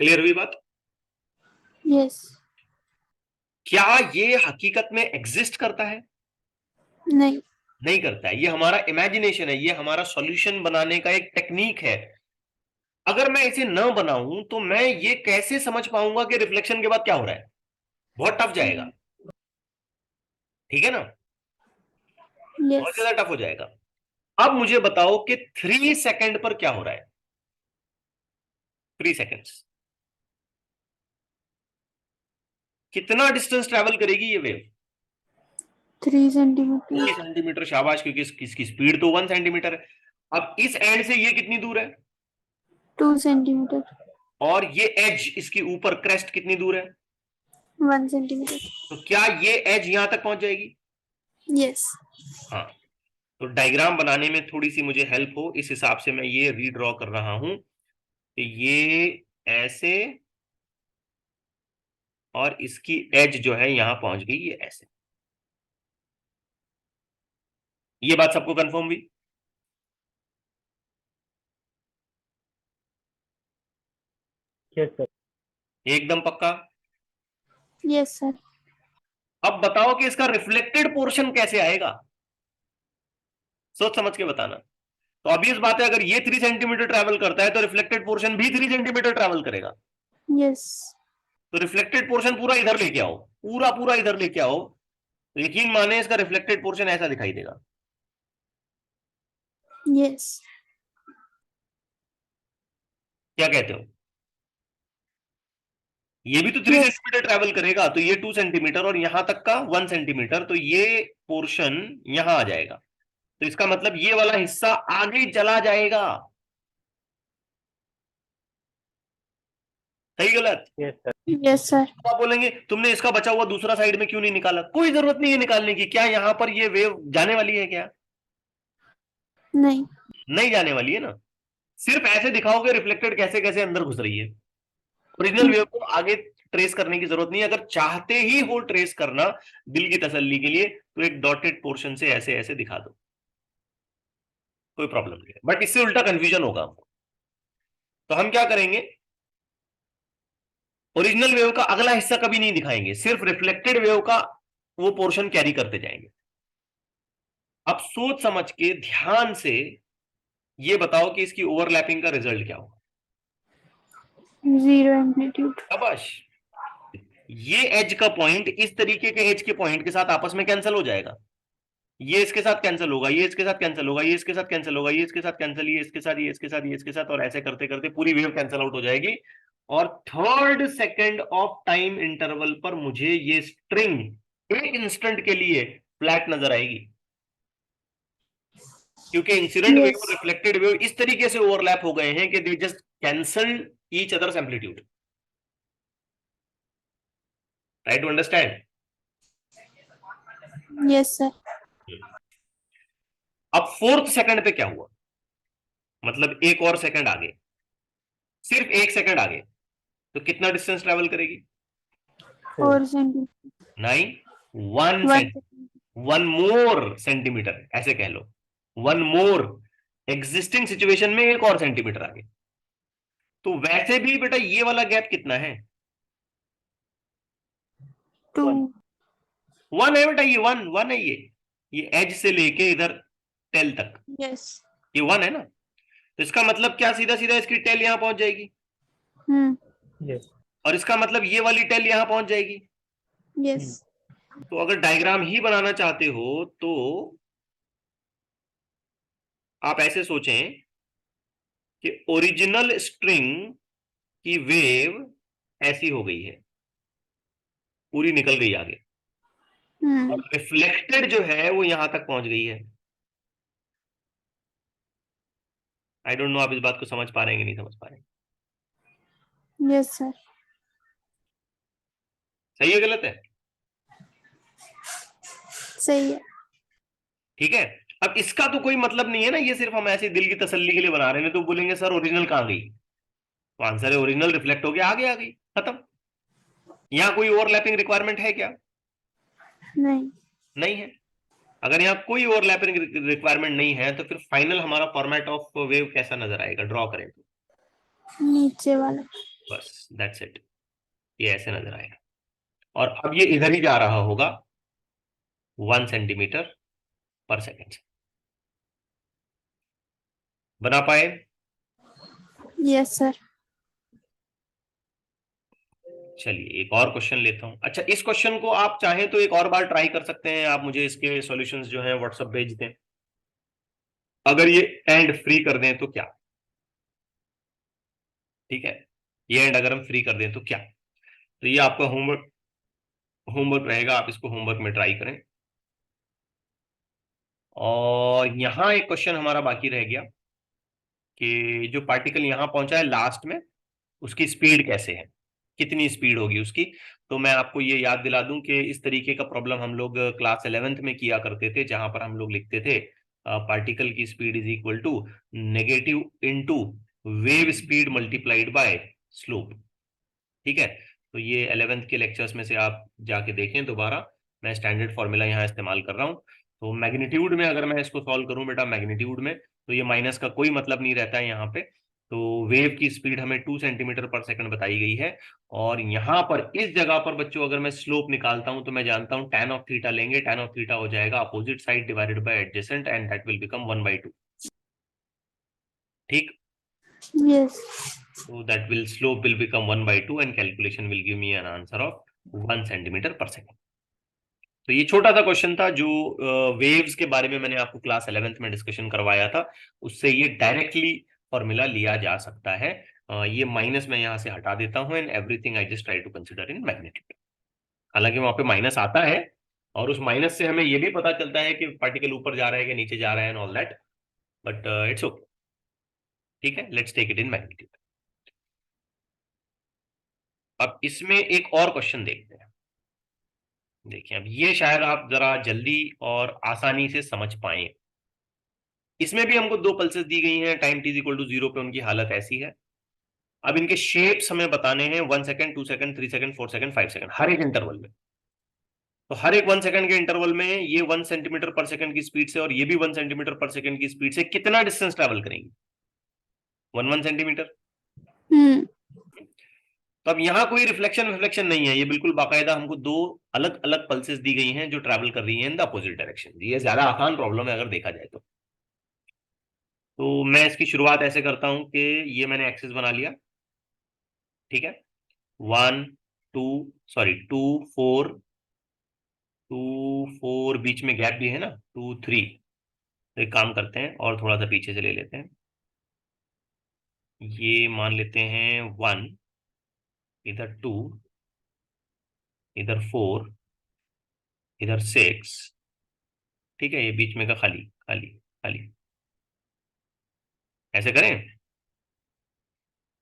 Speaker 1: क्लियर हुई बात?
Speaker 2: Yes.
Speaker 1: क्या ये हकीकत में एग्जिस्ट करता है?
Speaker 2: नहीं.
Speaker 1: नहीं करता है, ये हमारा इमेजिनेशन है, ये हमारा सॉल्यूशन बनाने का एक टेक्निक है। अगर मैं इसे न बनाऊं तो मैं ये कैसे समझ पाऊंगा कि रिफ्लेक्शन के बाद क्या हो रहा है? बहुत टफ जाएगा, ठीक है ना, बहुत
Speaker 2: Yes.
Speaker 1: ज्यादा टफ हो जाएगा। अब मुझे बताओ कि 3 सेकंड पर क्या हो रहा है? 3 सेकेंड्स। कितना डिस्टेंस ट्रेवल करेगी ये वेव?
Speaker 2: 3 सेंटीमीटर।
Speaker 1: 3 सेंटीमीटर, शाबाश, क्योंकि इसकी स्पीड तो 1 सेंटीमीटर है। अब इस एंड से ये कितनी दूर है?
Speaker 2: 2 सेंटीमीटर।
Speaker 1: और ये एज इसके ऊपर क्रेस्ट कितनी दूर है?
Speaker 2: 1 सेंटीमीटर।
Speaker 1: तो क्या ये एज यहां तक पहुंच जाएगी?
Speaker 2: यस।
Speaker 1: हाँ। तो डायग्राम बनाने में थोड़ी सी मुझे हेल्प हो, इस हिसाब से मैं ये रीड्रॉ कर रहा हूं कि ये ऐसे, और इसकी एज जो है यहां पहुंच गई, ये ऐसे। ये बात सबको कंफर्म हुई?
Speaker 3: Yes sir.
Speaker 1: एकदम पक्का?
Speaker 2: Yes sir.
Speaker 1: अब बताओ कि इसका रिफ्लेक्टेड पोर्शन कैसे आएगा, सोच समझ के बताना। तो obvious बात है, अगर ये 3 सेंटीमीटर ट्रैवल करता है तो रिफ्लेक्टेड पोर्शन भी 3 सेंटीमीटर ट्रैवल करेगा।
Speaker 2: यस।
Speaker 1: तो रिफ्लेक्टेड पोर्शन पूरा इधर लेके आओ, पूरा पूरा इधर लेके आओ, तो यकीन माने इसका रिफ्लेक्टेड पोर्शन ऐसा दिखाई देगा।
Speaker 2: यस।
Speaker 1: क्या कहते हो? ये भी तो 3
Speaker 2: Yes.
Speaker 1: सेंटीमीटर ट्रैवल करेगा, तो ये 2 सेंटीमीटर और यहां तक का 1 सेंटीमीटर, तो ये पोर्शन यहां आ जाएगा। तो इसका मतलब ये वाला हिस्सा आगे चला जाएगा। सही गलत?
Speaker 3: Yes sir.
Speaker 2: Yes sir.
Speaker 1: तो आप बोलेंगे तुमने इसका बचा हुआ दूसरा साइड में क्यों नहीं निकाला? कोई जरूरत नहीं है निकालने की। क्या यहां पर ये वेव जाने वाली है क्या?
Speaker 2: नहीं।
Speaker 1: नहीं जाने वाली है ना। सिर्फ ऐसे दिखाओगे रिफ्लेक्टेड कैसे कैसे अंदर घुस रही है। ओरिजिनल वेव को आगे ट्रेस करने की जरूरत नहीं है। अगर चाहते ही हो ट्रेस करना दिल की तसल्ली के लिए, तो एक डॉटेड पोर्शन से ऐसे ऐसे दिखा दो, कोई प्रॉब्लम नहीं है। बट इससे उल्टा कंफ्यूजन होगा हमको। तो हम क्या करेंगे, ओरिजिनल वेव का अगला हिस्सा कभी नहीं दिखाएंगे, सिर्फ रिफ्लेक्टेड वेव का वो पोर्शन कैरी करते जाएंगे। अब सोच समझ के ध्यान से ये बताओ कि इसकी ओवरलैपिंग का रिजल्ट क्या होगा।
Speaker 2: 0 एम्पलीट्यूड।
Speaker 1: शाबाश। ये एज का पॉइंट इस तरीके के एज के पॉइंट के साथ आपस में कैंसिल हो जाएगा। ये इसके साथ कैंसिल होगा, ये इसके साथ कैंसिल होगा, ये इसके साथ कैंसिल होगा, ये इसके साथ कैंसिल, ये इसके साथ, ये इसके साथ, ये इसके साथ, और ऐसे करते करते पूरी वेव कैंसिल आउट हो जाएगी। और 3rd second of time interval पर मुझे ये स्ट्रिंग एक इंस्टेंट के लिए फ्लैट नजर आएगी, क्योंकि इंसिडेंट वेव और रिफ्लेक्टेड वेव इस तरीके से ओवरलैप हो गए हैं कि they just cancel each others amplitude. Try to understand.
Speaker 2: Yes sir.
Speaker 1: अब 4th सेकंड पे क्या हुआ, मतलब एक और सेकंड आगे, सिर्फ 1 सेकंड आगे, तो कितना डिस्टेंस ट्रेवल करेगी?
Speaker 2: 4 सेंटीमीटर।
Speaker 1: नहीं, 1 मोर सेंटीमीटर, ऐसे कह लो, 1 मोर। एग्जिस्टिंग सिचुएशन में 1 और सेंटीमीटर आगे। तो वैसे भी बेटा ये वाला गैप कितना है?
Speaker 2: 2।
Speaker 1: 1 है बेटा, ये 1 है, ये एज से लेके इधर टेल तक
Speaker 2: यस।
Speaker 1: ये 1 है ना। तो इसका मतलब क्या, सीधा सीधा इसकी टेल यहां पहुंच जाएगी,
Speaker 3: यस।
Speaker 1: और इसका मतलब ये वाली टेल यहां पहुंच जाएगी।
Speaker 2: यस।
Speaker 1: तो अगर डायग्राम ही बनाना चाहते हो तो आप ऐसे सोचें कि ओरिजिनल स्ट्रिंग की वेव ऐसी हो गई है, पूरी निकल गई आगे, और रिफ्लेक्टेड जो है वो यहां तक पहुंच गई है। आई डोंट नो आप इस बात को समझ पा रहे हैं कि नहीं समझ पा रहे हैं।
Speaker 2: Yes sir.
Speaker 1: सही है गलत है?
Speaker 2: सही है।
Speaker 1: ठीक है। अब इसका तो कोई मतलब नहीं है ना, ये सिर्फ हम ऐसे दिल की तसल्ली के लिए बना रहे हैं। तो बोलेंगे सर ओरिजिनल कहां गई, तो आंसर है ओरिजिनल रिफ्लेक्ट हो गया आगे आ गई, खत्म। यहां कोई ओवरलैपिंग रिक्वायरमेंट है क्या?
Speaker 2: नहीं।
Speaker 1: नहीं है। अगर यहाँ कोई ओवरलैपिंग रिक्वायरमेंट नहीं है, तो फिर फाइनल हमारा फॉर्मेट ऑफ वेव कैसा नजर आएगा, ड्रॉ करें तो?
Speaker 2: नीचे वाला।
Speaker 1: बस दैट्स इट, ये ऐसे नजर आएगा। और अब ये इधर ही जा रहा होगा 1 सेंटीमीटर पर सेकेंड। बना पाए?
Speaker 2: Yes sir.
Speaker 1: चलिए एक और क्वेश्चन लेता हूं। अच्छा, इस क्वेश्चन को आप चाहें तो एक और बार ट्राई कर सकते हैं। आप मुझे इसके सॉल्यूशंस जो हैं व्हाट्सएप भेज दें। अगर ये एंड फ्री कर दें तो क्या? ठीक है, ये एंड अगर हम फ्री कर दें तो क्या। तो ये आपका होमवर्क रहेगा, आप इसको होमवर्क में ट्राई करें। और यहाँ एक क्वेश्चन हमारा बाकी रह गया कि जो पार्टिकल यहाँ पहुंचा है लास्ट में, उसकी स्पीड कैसे है, कितनी स्पीड होगी उसकी। तो मैं आपको ये याद दिला दूं कि इस तरीके का प्रॉब्लम हम लोग क्लास 11th में किया करते थे, जहां पर हम लोग लिखते थे पार्टिकल की speed is equal to negative into wave speed multiplied by slope. ठीक है, तो ये 11th के लेक्चर्स में से आप जाके देखें दोबारा, मैं स्टैंडर्ड फॉर्मूला यहाँ इस्तेमाल कर रहा हूँ। तो मैग्नीट्यूड में अगर मैं इसको सॉल्व करूं बेटा मैग्नीट्यूड में, तो ये माइनस का कोई मतलब नहीं रहता है यहाँ पे। तो वेव की स्पीड हमें 2 सेंटीमीटर पर सेकंड बताई गई है, और यहाँ पर इस जगह पर बच्चों अगर मैं स्लोप निकालता हूं तो मैं जानता हूं tan ऑफ थीटा लेंगे, tan ऑफ थीटा हो जाएगा opposite side divided by adjacent, and that will become 1/2। ठीक,
Speaker 2: Yes.
Speaker 1: so that will slope will become 1/2 and calculation will give me an answer of 1 centimetre पर second. तो ये छोटा सा question था जो वेव्स के बारे में मैंने आपको क्लास 11th में डिस्कशन करवाया था, उससे ये डायरेक्टली फॉर्मूला लिया जा सकता है। ये माइनस मैं यहाँ से हटा देता हूँ, and everything I just try to consider in magnitude. हालांकि वहां पे माइनस आता है, और उस माइनस से हमें ये भी पता चलता है कि पार्टिकल ऊपर जा रहा है कि नीचे जा रहा है and all that, but it's okay. ठीक है, let's take it in magnitude. अब इसमें एक और क्वेश्चन देखते हैं। देखिए, अब ये शायद आप जरा जल्दी और आसानी से समझ पाए। इसमें भी हमको 2 पल्सेस दी गई हैं, टाइम t इक्वल टू 0 पे उनकी हालत ऐसी है। अब इनके शेप्स हमें बताने हैं 1 second, 2 second, 3 second, 4 second, 5 second, हर एक इंटरवल में। तो हर एक 1 सेकंड के इंटरवल में ये 1 सेंटीमीटर पर सेकंड की स्पीड से और ये भी 1 सेंटीमीटर पर सेकंड की स्पीड से कितना डिस्टेंस ट्रेवल करेंगे? 1 सेंटीमीटर।
Speaker 2: हम्म
Speaker 1: तो अब यहाँ कोई रिफ्लेक्शन नहीं है, ये बिल्कुल बाकायदा हमको 2 अलग अलग पल्सेस दी गई हैं जो ट्रैवल कर रही हैं इन द अपोजिट डायरेक्शन। ये ज्यादा आसान प्रॉब्लम है अगर देखा जाए तो मैं इसकी शुरुआत ऐसे करता हूं कि ये मैंने एक्सिस बना लिया। ठीक है, 1 2 सॉरी 2 4, 2 4 बीच में गैप भी है ना, 2 3। तो एक काम करते हैं और थोड़ा सा पीछे से ले लेते हैं, ये मान लेते हैं 1, इधर 2, इधर 4, इधर 6। ठीक है, ये बीच में का खाली खाली खाली, ऐसे करें।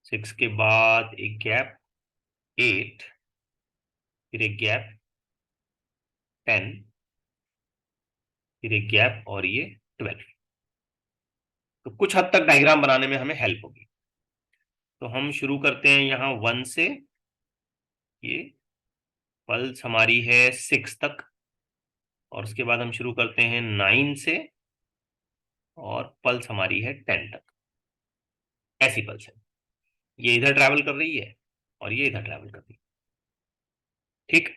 Speaker 1: 6 के बाद एक गैप 8, फिर एक गैप 10, फिर एक गैप और ये 12। तो कुछ हद तक डायग्राम बनाने में हमें हेल्प होगी। तो हम शुरू करते हैं यहाँ 1 से, ये पल्स हमारी है 6 तक, और उसके बाद हम शुरू करते हैं 9 से, और पल्स हमारी है 10 तक। ऐसी पल्स है, ये इधर ट्रैवल कर रही है और ये इधर ट्रैवल कर रही है। ठीक,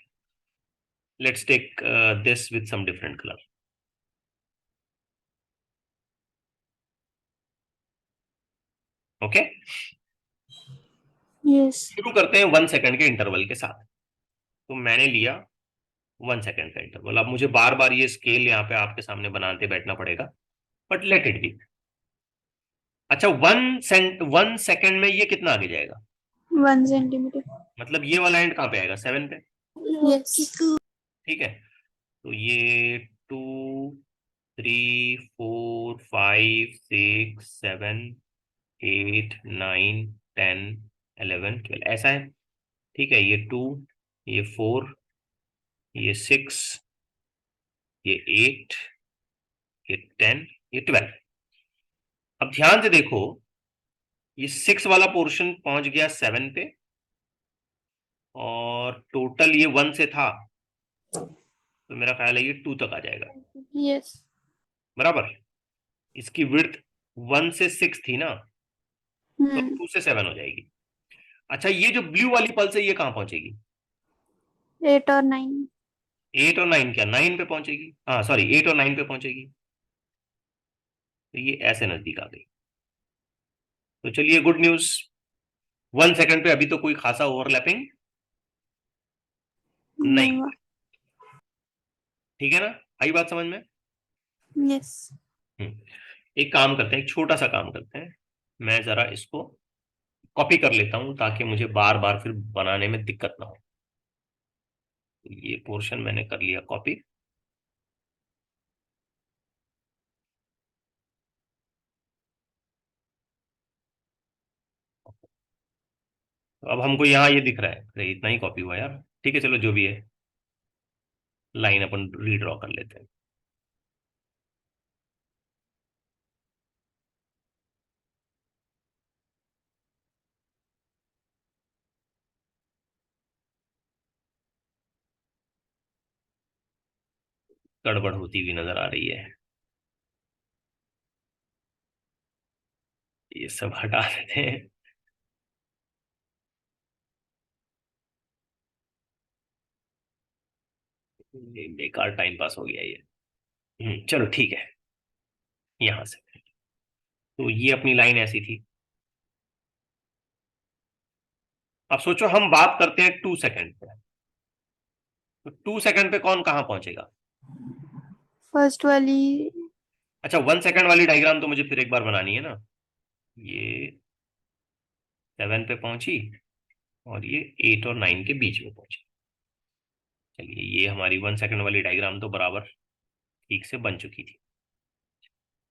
Speaker 1: let's take this with some different colour. Okay,
Speaker 2: Yes.
Speaker 1: शुरू करते हैं 1 सेकंड के इंटरवल के साथ। तो मैंने लिया 1 सेकंड का इंटरवल। अब मुझे बार बार ये स्केल यहाँ पे आपके सामने बनाते बैठना पड़ेगा, बट लेट इट बी। अच्छा, 1 सेकंड में ये कितना आगे जाएगा?
Speaker 2: 1 centimeter.
Speaker 1: मतलब ये वाला एंड कहाँ पे आएगा? 7 पे।
Speaker 2: Yes.
Speaker 1: ठीक है, तो ये 2 3 4 5 6 7 8 9 10 11 12 ऐसा है। ठीक है, ये 2, ये 4, ये 6, ये 8, ये 10, ये 12। अब ध्यान से देखो, ये 6 वाला पोर्शन पहुंच गया 7 पे, और टोटल ये 1 से था, तो मेरा ख्याल है ये 2 तक आ जाएगा।
Speaker 2: Yes.
Speaker 1: बराबर, इसकी विड्थ 1 से 6 थी ना, तो 2 से 7 हो जाएगी। अच्छा, ये जो ब्लू वाली पल्स है ये कहाँ पहुंचेगी?
Speaker 2: 8 और 9.
Speaker 1: 8 और 9, क्या 9 पे पहुंचेगी? हाँ सॉरी, 8 और 9 पे पहुंचेगी। तो ये ऐसे नजदीक आ गई। तो चलिए, गुड न्यूज, 1 सेकंड पे अभी तो कोई खासा ओवरलैपिंग नहीं।
Speaker 2: हुआ.
Speaker 1: ठीक है ना, आई बात समझ में?
Speaker 2: Yes.
Speaker 1: एक काम करते हैं, एक छोटा सा काम करते हैं। मैं जरा इसको कॉपी कर लेता हूं ताकि मुझे बार बार फिर बनाने में दिक्कत ना हो। ये पोर्शन मैंने कर लिया कॉपी। तो अब हमको यहाँ ये दिख रहा है, अरे इतना ही कॉपी हुआ यार, ठीक है चलो जो भी है, लाइन अपन रीड्रॉ कर लेते हैं। गड़बड़ होती हुई नजर आ रही है, ये सब हटा देते हैं। ये बेकार टाइम पास हो गया ये। चलो ठीक है, यहां से तो ये अपनी लाइन ऐसी थी। अब सोचो हम बात करते हैं 2 सेकंड पे, तो 2 सेकंड पे कौन कहाँ पहुंचेगा?
Speaker 2: फर्स्ट वाली।
Speaker 1: अच्छा 1 सेकंड वाली डायग्राम तो मुझे फिर एक बार बनानी है ना। ये 7 पे पहुंची और ये 8 और 9 के बीच में पहुंची। चलिए ये हमारी 1 सेकंड वाली डायग्राम तो बराबर ठीक से बन चुकी थी।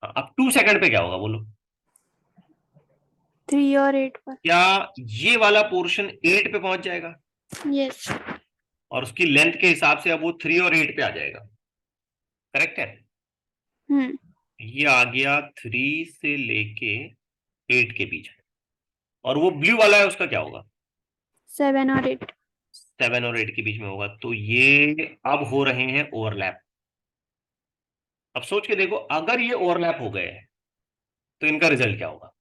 Speaker 1: हाँ, अब 2 सेकंड पे क्या होगा बोलो?
Speaker 2: 3 और 8 पर।
Speaker 1: क्या ये वाला पोर्शन 8 पे पहुंच जाएगा?
Speaker 2: यस।
Speaker 1: और उसकी लेंथ के हिसाब से अब वो 3 और 8 पे आ जाएगा, करेक्ट है?
Speaker 2: हम्म।
Speaker 1: ये आ गया 3 से लेके 8 के बीच में। और वो ब्लू वाला है उसका क्या होगा?
Speaker 2: 7 और 8।
Speaker 1: 7 और 8 के बीच में होगा। तो ये अब हो रहे हैं ओवरलैप। अब सोच के देखो, अगर ये ओवरलैप हो गए हैं तो इनका रिजल्ट क्या होगा?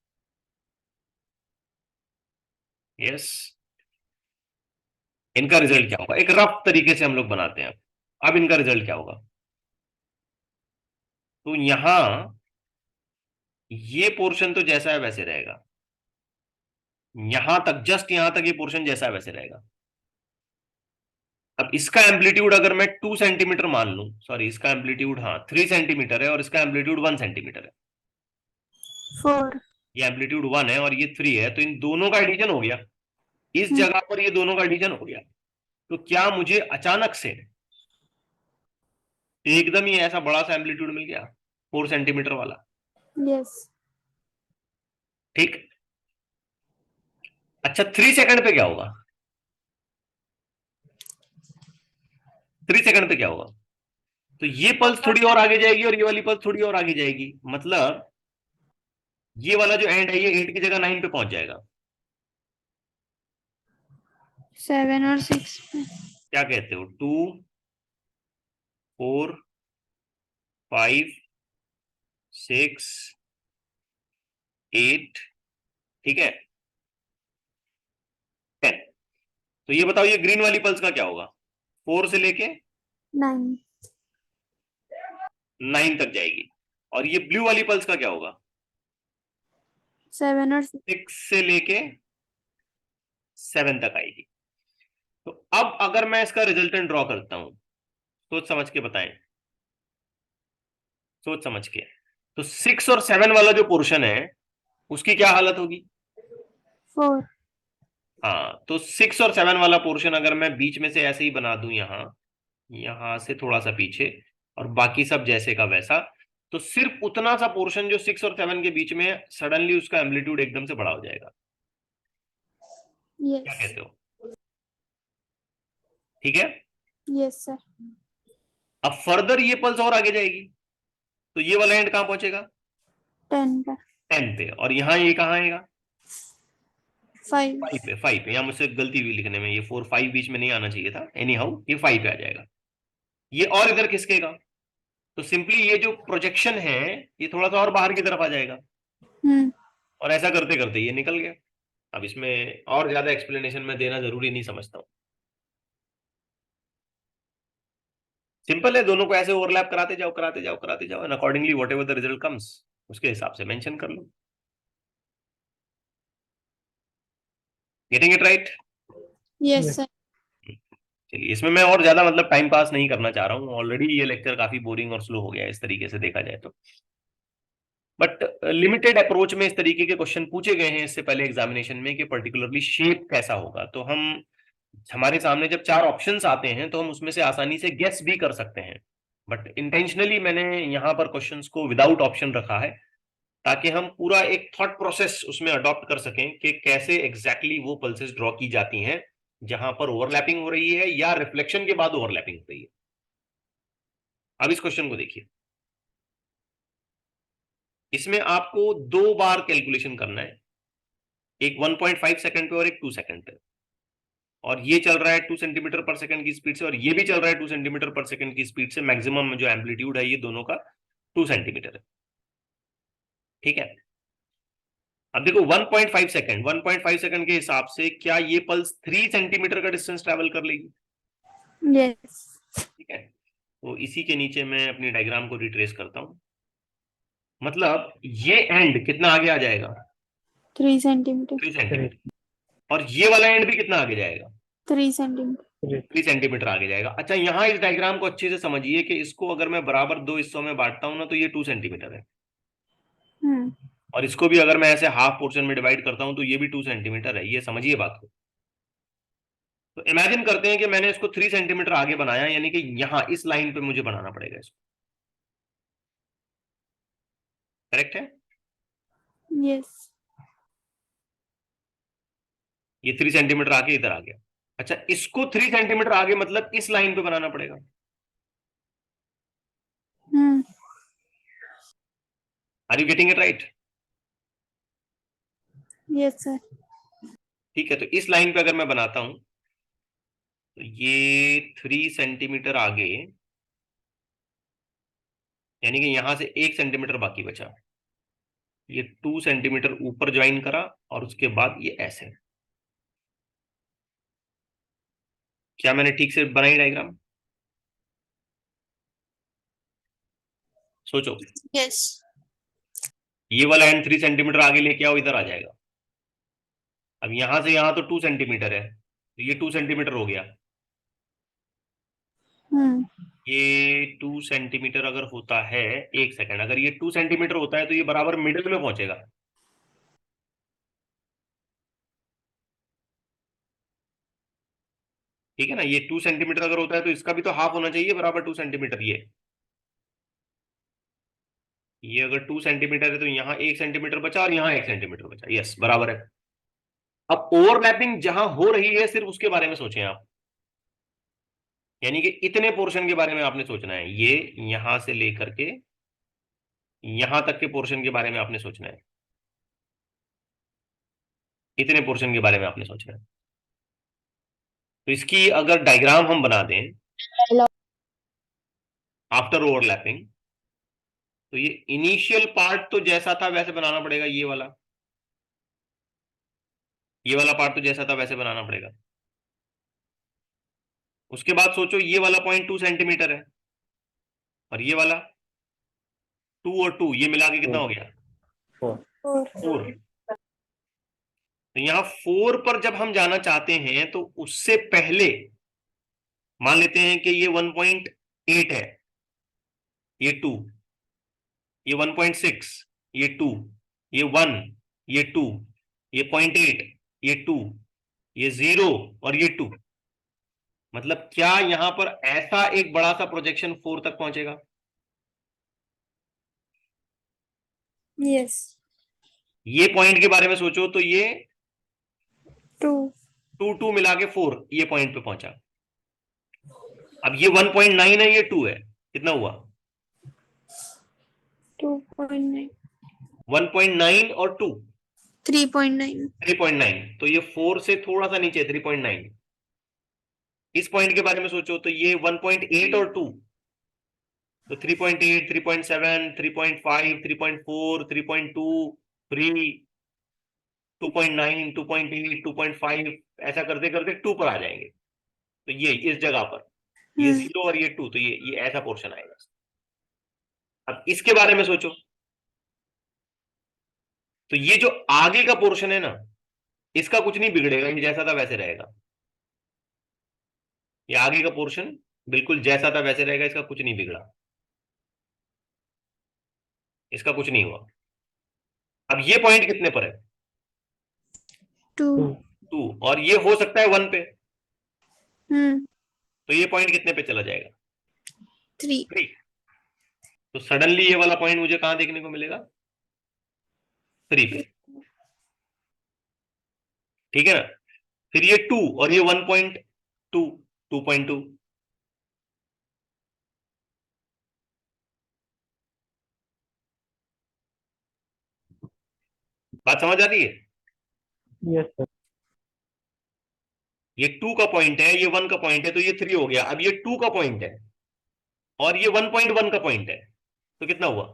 Speaker 1: यस, इनका रिजल्ट क्या होगा? एक रफ तरीके से हम लोग बनाते हैं। अब इनका रिजल्ट क्या होगा? तो यहां ये पोर्शन तो जैसा है वैसे रहेगा, यहां तक, जस्ट यहां तक ये पोर्शन जैसा है वैसे रहेगा। अब इसका एम्पलीट्यूड अगर मैं 2 सेंटीमीटर मान लूं, सॉरी इसका एम्पलीट्यूड हाँ 3 सेंटीमीटर है और इसका एम्पलीट्यूड 1 सेंटीमीटर है।
Speaker 2: 4।
Speaker 1: ये एम्पलीट्यूड 1 है और ये 3 है, तो इन दोनों का एडिशन हो गया। इस जगह पर ये दोनों का एडिशन हो गया। तो क्या मुझे अचानक से एकदम ही ऐसा बड़ा सा एम्पलीट्यूड मिल गया 4 सेंटीमीटर वाला?
Speaker 2: यस।
Speaker 1: ठीक। अच्छा 3 सेकंड पे क्या होगा? 3 सेकंड पे क्या होगा? तो ये पल्स थोड़ी और आगे जाएगी और ये वाली पल्स थोड़ी और आगे जाएगी, मतलब ये वाला जो एंड है ये 8 की जगह 9 पे पहुंच जाएगा।
Speaker 2: 7 और 6 पे।
Speaker 1: क्या कहते हो? 2, 4, 5, 6, 8, ठीक है, 10। तो ये बताओ ये ग्रीन वाली पल्स का क्या होगा? 4 से लेके
Speaker 2: 9।
Speaker 1: 9 तक जाएगी। और ये ब्लू वाली पल्स का क्या होगा?
Speaker 2: 7 और 6।
Speaker 1: 6 से लेके 7 तक आएगी। तो अब अगर मैं इसका रिजल्टेंट ड्रॉ करता हूं, सोच समझ के बताएं, सोच समझ के। तो 6 और 7 वाला जो पोर्शन है उसकी क्या हालत होगी?
Speaker 2: 4।
Speaker 1: हाँ, तो 6 और 7 वाला पोर्शन अगर मैं बीच में से ऐसे ही बना दूं, यहां यहां से थोड़ा सा पीछे और बाकी सब जैसे का वैसा, तो सिर्फ उतना सा पोर्शन जो 6 और 7 के बीच में है, सडनली उसका एम्पलीट्यूड एकदम से बड़ा हो जाएगा। क्या
Speaker 2: यस।
Speaker 1: कहते हो? ठीक है।
Speaker 2: Yes sir.
Speaker 1: अब फर्दर ये पल्स और आगे जाएगी, तो ये वाला एंड कहां पहुंचेगा?
Speaker 2: 10 पर।
Speaker 1: 10 पे। और यहाँ ये कहाँ आएगा?
Speaker 2: 5।
Speaker 1: 5 पे। 5 पे, यहाँ मुझसे गलती हुई लिखने में, ये 4 5 बीच में नहीं आना चाहिए था, एनी हाउ ये 5 पे आ जाएगा। ये और इधर खिसकेगा, तो सिंपली ये जो प्रोजेक्शन है ये थोड़ा सा और बाहर की तरफ आ जाएगा।
Speaker 2: हम्म।
Speaker 1: और ऐसा करते करते ये निकल गया। अब इसमें और ज्यादा एक्सप्लेनेशन में देना जरूरी नहीं समझता हूँ, सिंपल है। दोनों को ऐसे ओवरलैप कराते जाओ कराते जाओ कराते जाओ, and accordingly whatever the result comes उसके हिसाब से मेंशन कर लो। Getting it right?
Speaker 2: Yes sir.
Speaker 1: चलिए, इसमें मैं और ज्यादा मतलब टाइम पास नहीं करना चाह रहा हूँ, ऑलरेडी ये लेक्चर काफी बोरिंग और स्लो हो गया है इस तरीके से देखा जाए तो। बट लिमिटेड अप्रोच में इस तरीके के क्वेश्चन पूछे गए हैं इससे पहले एग्जामिनेशन में कि पर्टिकुलरली शेप कैसा होगा। तो हमारे सामने जब 4 ऑप्शंस आते हैं तो हम उसमें से आसानी से गेस भी कर सकते हैं, बट इंटेंशनली मैंने यहाँ पर क्वेश्चंस को विदाउट ऑप्शन रखा है ताकि हम पूरा एक थॉट प्रोसेस उसमें अडॉप्ट कर सकें कि कैसे एग्जैक्टली वो पल्सेस ड्रॉ की जाती हैं जहां पर ओवरलैपिंग हो रही है या रिफ्लेक्शन के बाद ओवरलैपिंग हो रही है। अब इस क्वेश्चन को देखिए, इसमें आपको 2 बार कैलकुलेशन करना है, एक 1.5 सेकंड पे और एक 2 सेकंड पे, और ये चल रहा है 2 सेंटीमीटर पर सेकंड की स्पीड से और ये भी चल रहा है 2 सेंटीमीटर पर सेकंड की स्पीड से। मैक्सिमम जो एम्पलीट्यूड है ये दोनों का 2 सेंटीमीटर है, ठीक है। अब देखो 1.5 सेकंड, 1.5 सेकंड के हिसाब से क्या ये पल्स 3 सेंटीमीटर का डिस्टेंस ट्रेवल कर लेगी?
Speaker 2: यस।
Speaker 1: ठीक है, तो इसी के नीचे मैं अपनी डायग्राम को रिट्रेस करता हूं। मतलब ये एंड कितना आगे आ जाएगा?
Speaker 2: 3 सेंटीमीटर।
Speaker 1: 3 सेंटीमीटर। और ये वाला एंड भी कितना आगे जाएगा?
Speaker 2: 3 सेंटीमीटर।
Speaker 1: 3 सेंटीमीटर आगे जाएगा। अच्छा, यहां इस डायग्राम को अच्छे से समझिए कि इसको अगर मैं बराबर 2 हिस्सों में बांटता हूं ना तो ये 2 सेंटीमीटर है, और इसको भी अगर मैं ऐसे हाफ पोर्शन में डिवाइड करता हूं तो ये भी 2 सेंटीमीटर है। ये समझिए बात को। तो इमेजिन करते हैं कि मैंने इसको 3 सेंटीमीटर आगे बनाया, यानी कि यहां इस लाइन पे मुझे बनाना पड़ेगा इसको, करेक्ट है?
Speaker 2: यस।
Speaker 1: ये 3 सेंटीमीटर आगे इधर आ गया। अच्छा, इसको 3 सेंटीमीटर आगे मतलब इस लाइन पे बनाना पड़ेगा। Are you getting it right?
Speaker 2: Yes sir.
Speaker 1: ठीक है, तो इस लाइन पे अगर मैं बनाता हूं तो ये 3 सेंटीमीटर आगे, यानी कि यहां से 1 सेंटीमीटर बाकी बचा, ये 2 सेंटीमीटर ऊपर ज्वाइन करा और उसके बाद ये ऐसे। क्या मैंने ठीक से बनाई डायग्राम? सोचो,
Speaker 2: यस।
Speaker 1: ये वाला एंड 3 सेंटीमीटर आगे लेके आओ, इधर आ जाएगा। अब यहां से यहां तो 2 सेंटीमीटर है, तो ये 2 सेंटीमीटर हो गया। ये 2 सेंटीमीटर अगर होता है, 1 सेकंड, अगर ये 2 सेंटीमीटर होता है तो ये बराबर मिडिल में पहुंचेगा। ठीक है ना, ये 2 सेंटीमीटर अगर होता है तो इसका भी तो हाफ होना चाहिए, बराबर 2 सेंटीमीटर। ये अगर 2 सेंटीमीटर है तो यहाँ 1 सेंटीमीटर बचा और यहाँ 1 सेंटीमीटर बचा। यस, बराबर है। अब ओवरलैपिंग जहां हो रही है सिर्फ उसके बारे में सोचें आप, यानी कि इतने पोर्शन के बारे में आपने सोचना है। ये यहां से लेकर के यहां तक के पोर्शन के बारे में आपने सोचना है, इतने पोर्शन के बारे में आपने सोचना है। तो इसकी अगर डायग्राम हम बना दें आफ्टर ओवरलैपिंग, तो ये इनिशियल पार्ट तो जैसा था वैसे बनाना पड़ेगा, ये वाला पार्ट तो जैसा था वैसे बनाना पड़ेगा। उसके बाद सोचो ये वाला पॉइंट 2 सेंटीमीटर है और ये वाला 2 और 2 ये मिला के कितना हो गया? 4। तो यहाँ 4 पर जब हम जाना चाहते हैं तो उससे पहले मान लेते हैं कि ये 1.8 है, ये 2, ये 1.6, ये 2, ये 1, ये 2, ये 0.8, ये 2, ये 0 और ये 2। मतलब क्या यहां पर ऐसा एक बड़ा सा प्रोजेक्शन 4 तक पहुंचेगा?
Speaker 2: यस।
Speaker 1: ये पॉइंट के बारे में सोचो तो ये
Speaker 2: 2
Speaker 1: 2 मिला के 4 ये पॉइंट पे पहुंचा। अब ये 1.9 है, ये 2 है, कितना हुआ?
Speaker 2: 2.9
Speaker 1: 1.9 और 2
Speaker 2: 3.9
Speaker 1: 3.9, तो ये 4 से थोड़ा सा नीचे 3.9। इस पॉइंट के बारे में सोचो तो ये 1.8 और 2, तो 3.8, 3.7, 3.5, 3.4, 3.2, 3, 2.9, 2.8, 2.5, ऐसा करते करते 2 पर आ जाएंगे। तो ये इस जगह पर ये 0 और ये 2, तो ये ऐसा पोर्शन आएगा। अब इसके बारे में सोचो तो ये जो आगे का पोर्शन है ना, इसका कुछ नहीं बिगड़ेगा, ये जैसा था वैसे रहेगा। ये आगे का पोर्शन बिल्कुल जैसा था वैसे रहेगा, इसका कुछ नहीं बिगड़ा, इसका कुछ नहीं हुआ। अब ये पॉइंट कितने पर है?
Speaker 2: 2.
Speaker 1: 2, और ये हो सकता है 1 पे, तो ये पॉइंट कितने पे चला जाएगा?
Speaker 2: 3.
Speaker 1: 3। तो सडनली ये वाला पॉइंट मुझे कहां देखने को मिलेगा? 3 पे। ठीक है ना? फिर ये 2 और ये 1.2, 2.2। बात समझ आ रही है?
Speaker 3: Yes, sir.
Speaker 1: ये 2 का पॉइंट है, ये 1 का पॉइंट है, तो ये 3 हो गया। अब ये 2 का पॉइंट है और ये 1.1 का पॉइंट है, तो कितना हुआ?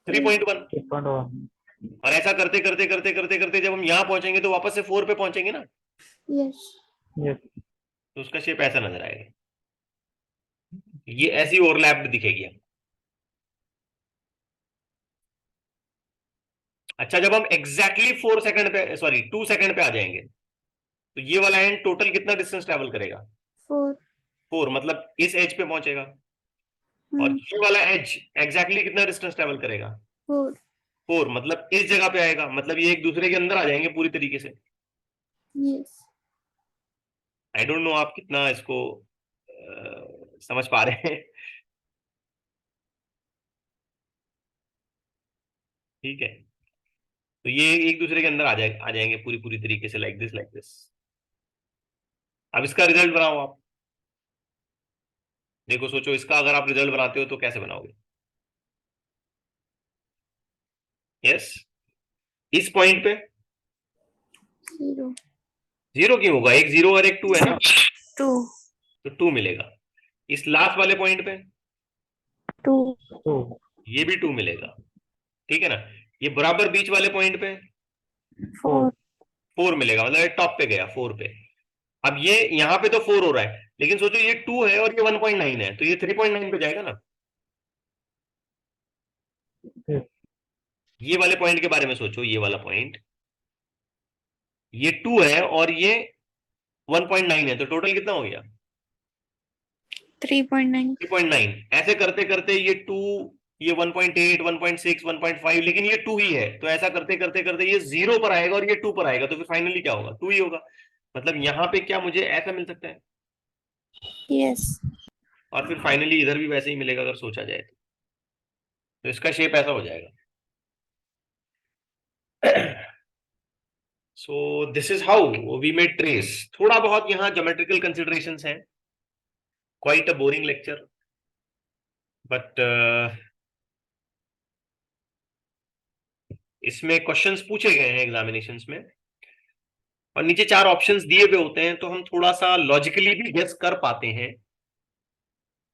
Speaker 1: 3.1।
Speaker 3: 3.1.
Speaker 1: और ऐसा करते करते करते करते करते जब हम यहां पहुंचेंगे तो वापस से 4 पे पहुंचेंगे ना,
Speaker 2: Yes.
Speaker 3: Yes.
Speaker 1: तो उसका शेप ऐसा नजर आएगा। ये ऐसी ओवरलैप दिखेगी हम। अच्छा, जब हम एग्जैक्टली 4 सेकंड पे, सॉरी 2 सेकंड पे आ जाएंगे, तो ये वाला एंड टोटल कितना डिस्टेंस ट्रेवल करेगा?
Speaker 2: 4.
Speaker 1: 4, मतलब इस एज पे पहुंचेगा। और ये वाला एज एग्जैक्टली कितना डिस्टेंस ट्रेवल करेगा?
Speaker 2: 4.
Speaker 1: 4, मतलब इस जगह पे आएगा, मतलब ये एक दूसरे के अंदर आ जाएंगे पूरी तरीके से।
Speaker 2: Yes.
Speaker 1: आई डोंट नो आप कितना इसको समझ पा रहे हैं। ठीक है, तो ये एक दूसरे के अंदर आ जाएंगे पूरी पूरी तरीके से, लाइक दिस लाइक दिस। अब इसका रिजल्ट बनाओ आप। देखो, सोचो, इसका अगर आप रिजल्ट बनाते हो तो कैसे बनाओगे? यस, इस पॉइंट पे
Speaker 2: 0.
Speaker 1: 0 क्यों होगा? एक 0 और एक 2 है ना,
Speaker 2: 2.
Speaker 1: तो 2 मिलेगा। इस लास्ट वाले पॉइंट पे
Speaker 2: 2.
Speaker 3: 2.
Speaker 1: ये भी 2 मिलेगा। ठीक है ना? ये बराबर बीच वाले पॉइंट पे
Speaker 2: 4.
Speaker 1: 4 मिलेगा, मतलब ये टॉप पे गया 4 पे। अब ये यहाँ पे तो 4 हो रहा है, लेकिन सोचो ये 2 है और ये 1.9 है, तो ये 3.9 पे जाएगा ना।
Speaker 3: Yes.
Speaker 1: ये वाले पॉइंट के बारे में सोचो, ये वाला पॉइंट, ये 2 है और ये 1.9 है, तो टोटल कितना हो गया?
Speaker 2: 3.9.
Speaker 1: 3.9। ऐसे करते करते ये 2, ये 1.8, 1.6, 1.5, लेकिन ये 2 ही है, तो ऐसा करते करते करते ये 0 पर आएगा और ये 2 पर आएगा, तो फिर फाइनली क्या होगा? 2 ही होगा। मतलब यहाँ पे क्या मुझे ऐसा मिल सकता है,
Speaker 2: Yes.
Speaker 1: और फिर फाइनली इधर भी वैसे ही मिलेगा अगर सोचा जाए तो इसका शेप ऐसा हो जाएगा। So this is how we made trace. थोड़ा बहुत यहाँ ज्योमेट्रिकल कंसिडरेशंस हैं, quite a boring lecture, but इसमें क्वेश्चंस पूछे गए हैं एग्जामिनेशंस में, और नीचे 4 ऑप्शंस दिए हुए होते हैं, तो हम थोड़ा सा लॉजिकली भी गेस कर पाते हैं,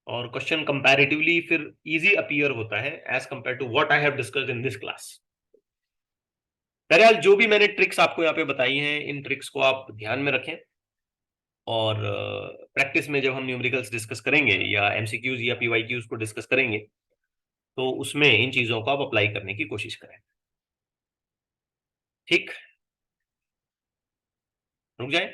Speaker 1: और क्वेश्चन कंपैरेटिवली फिर इजी अपीयर होता है as compare to what I have discussed in this class. बहरहाल, जो भी मैंने ट्रिक्स आपको यहाँ पे बताई हैं, इन ट्रिक्स को आप ध्यान में रखें, और प्रैक्टिस में जब हम न्यूमेरिकल्स डिस्कस करेंगे या एमसीक्यूज या पीवाईक्यूज को डिस्कस करेंगे, तो उसमें इन चीजों को आप अप्लाई करने की कोशिश करें। ठीक, रुक जाए।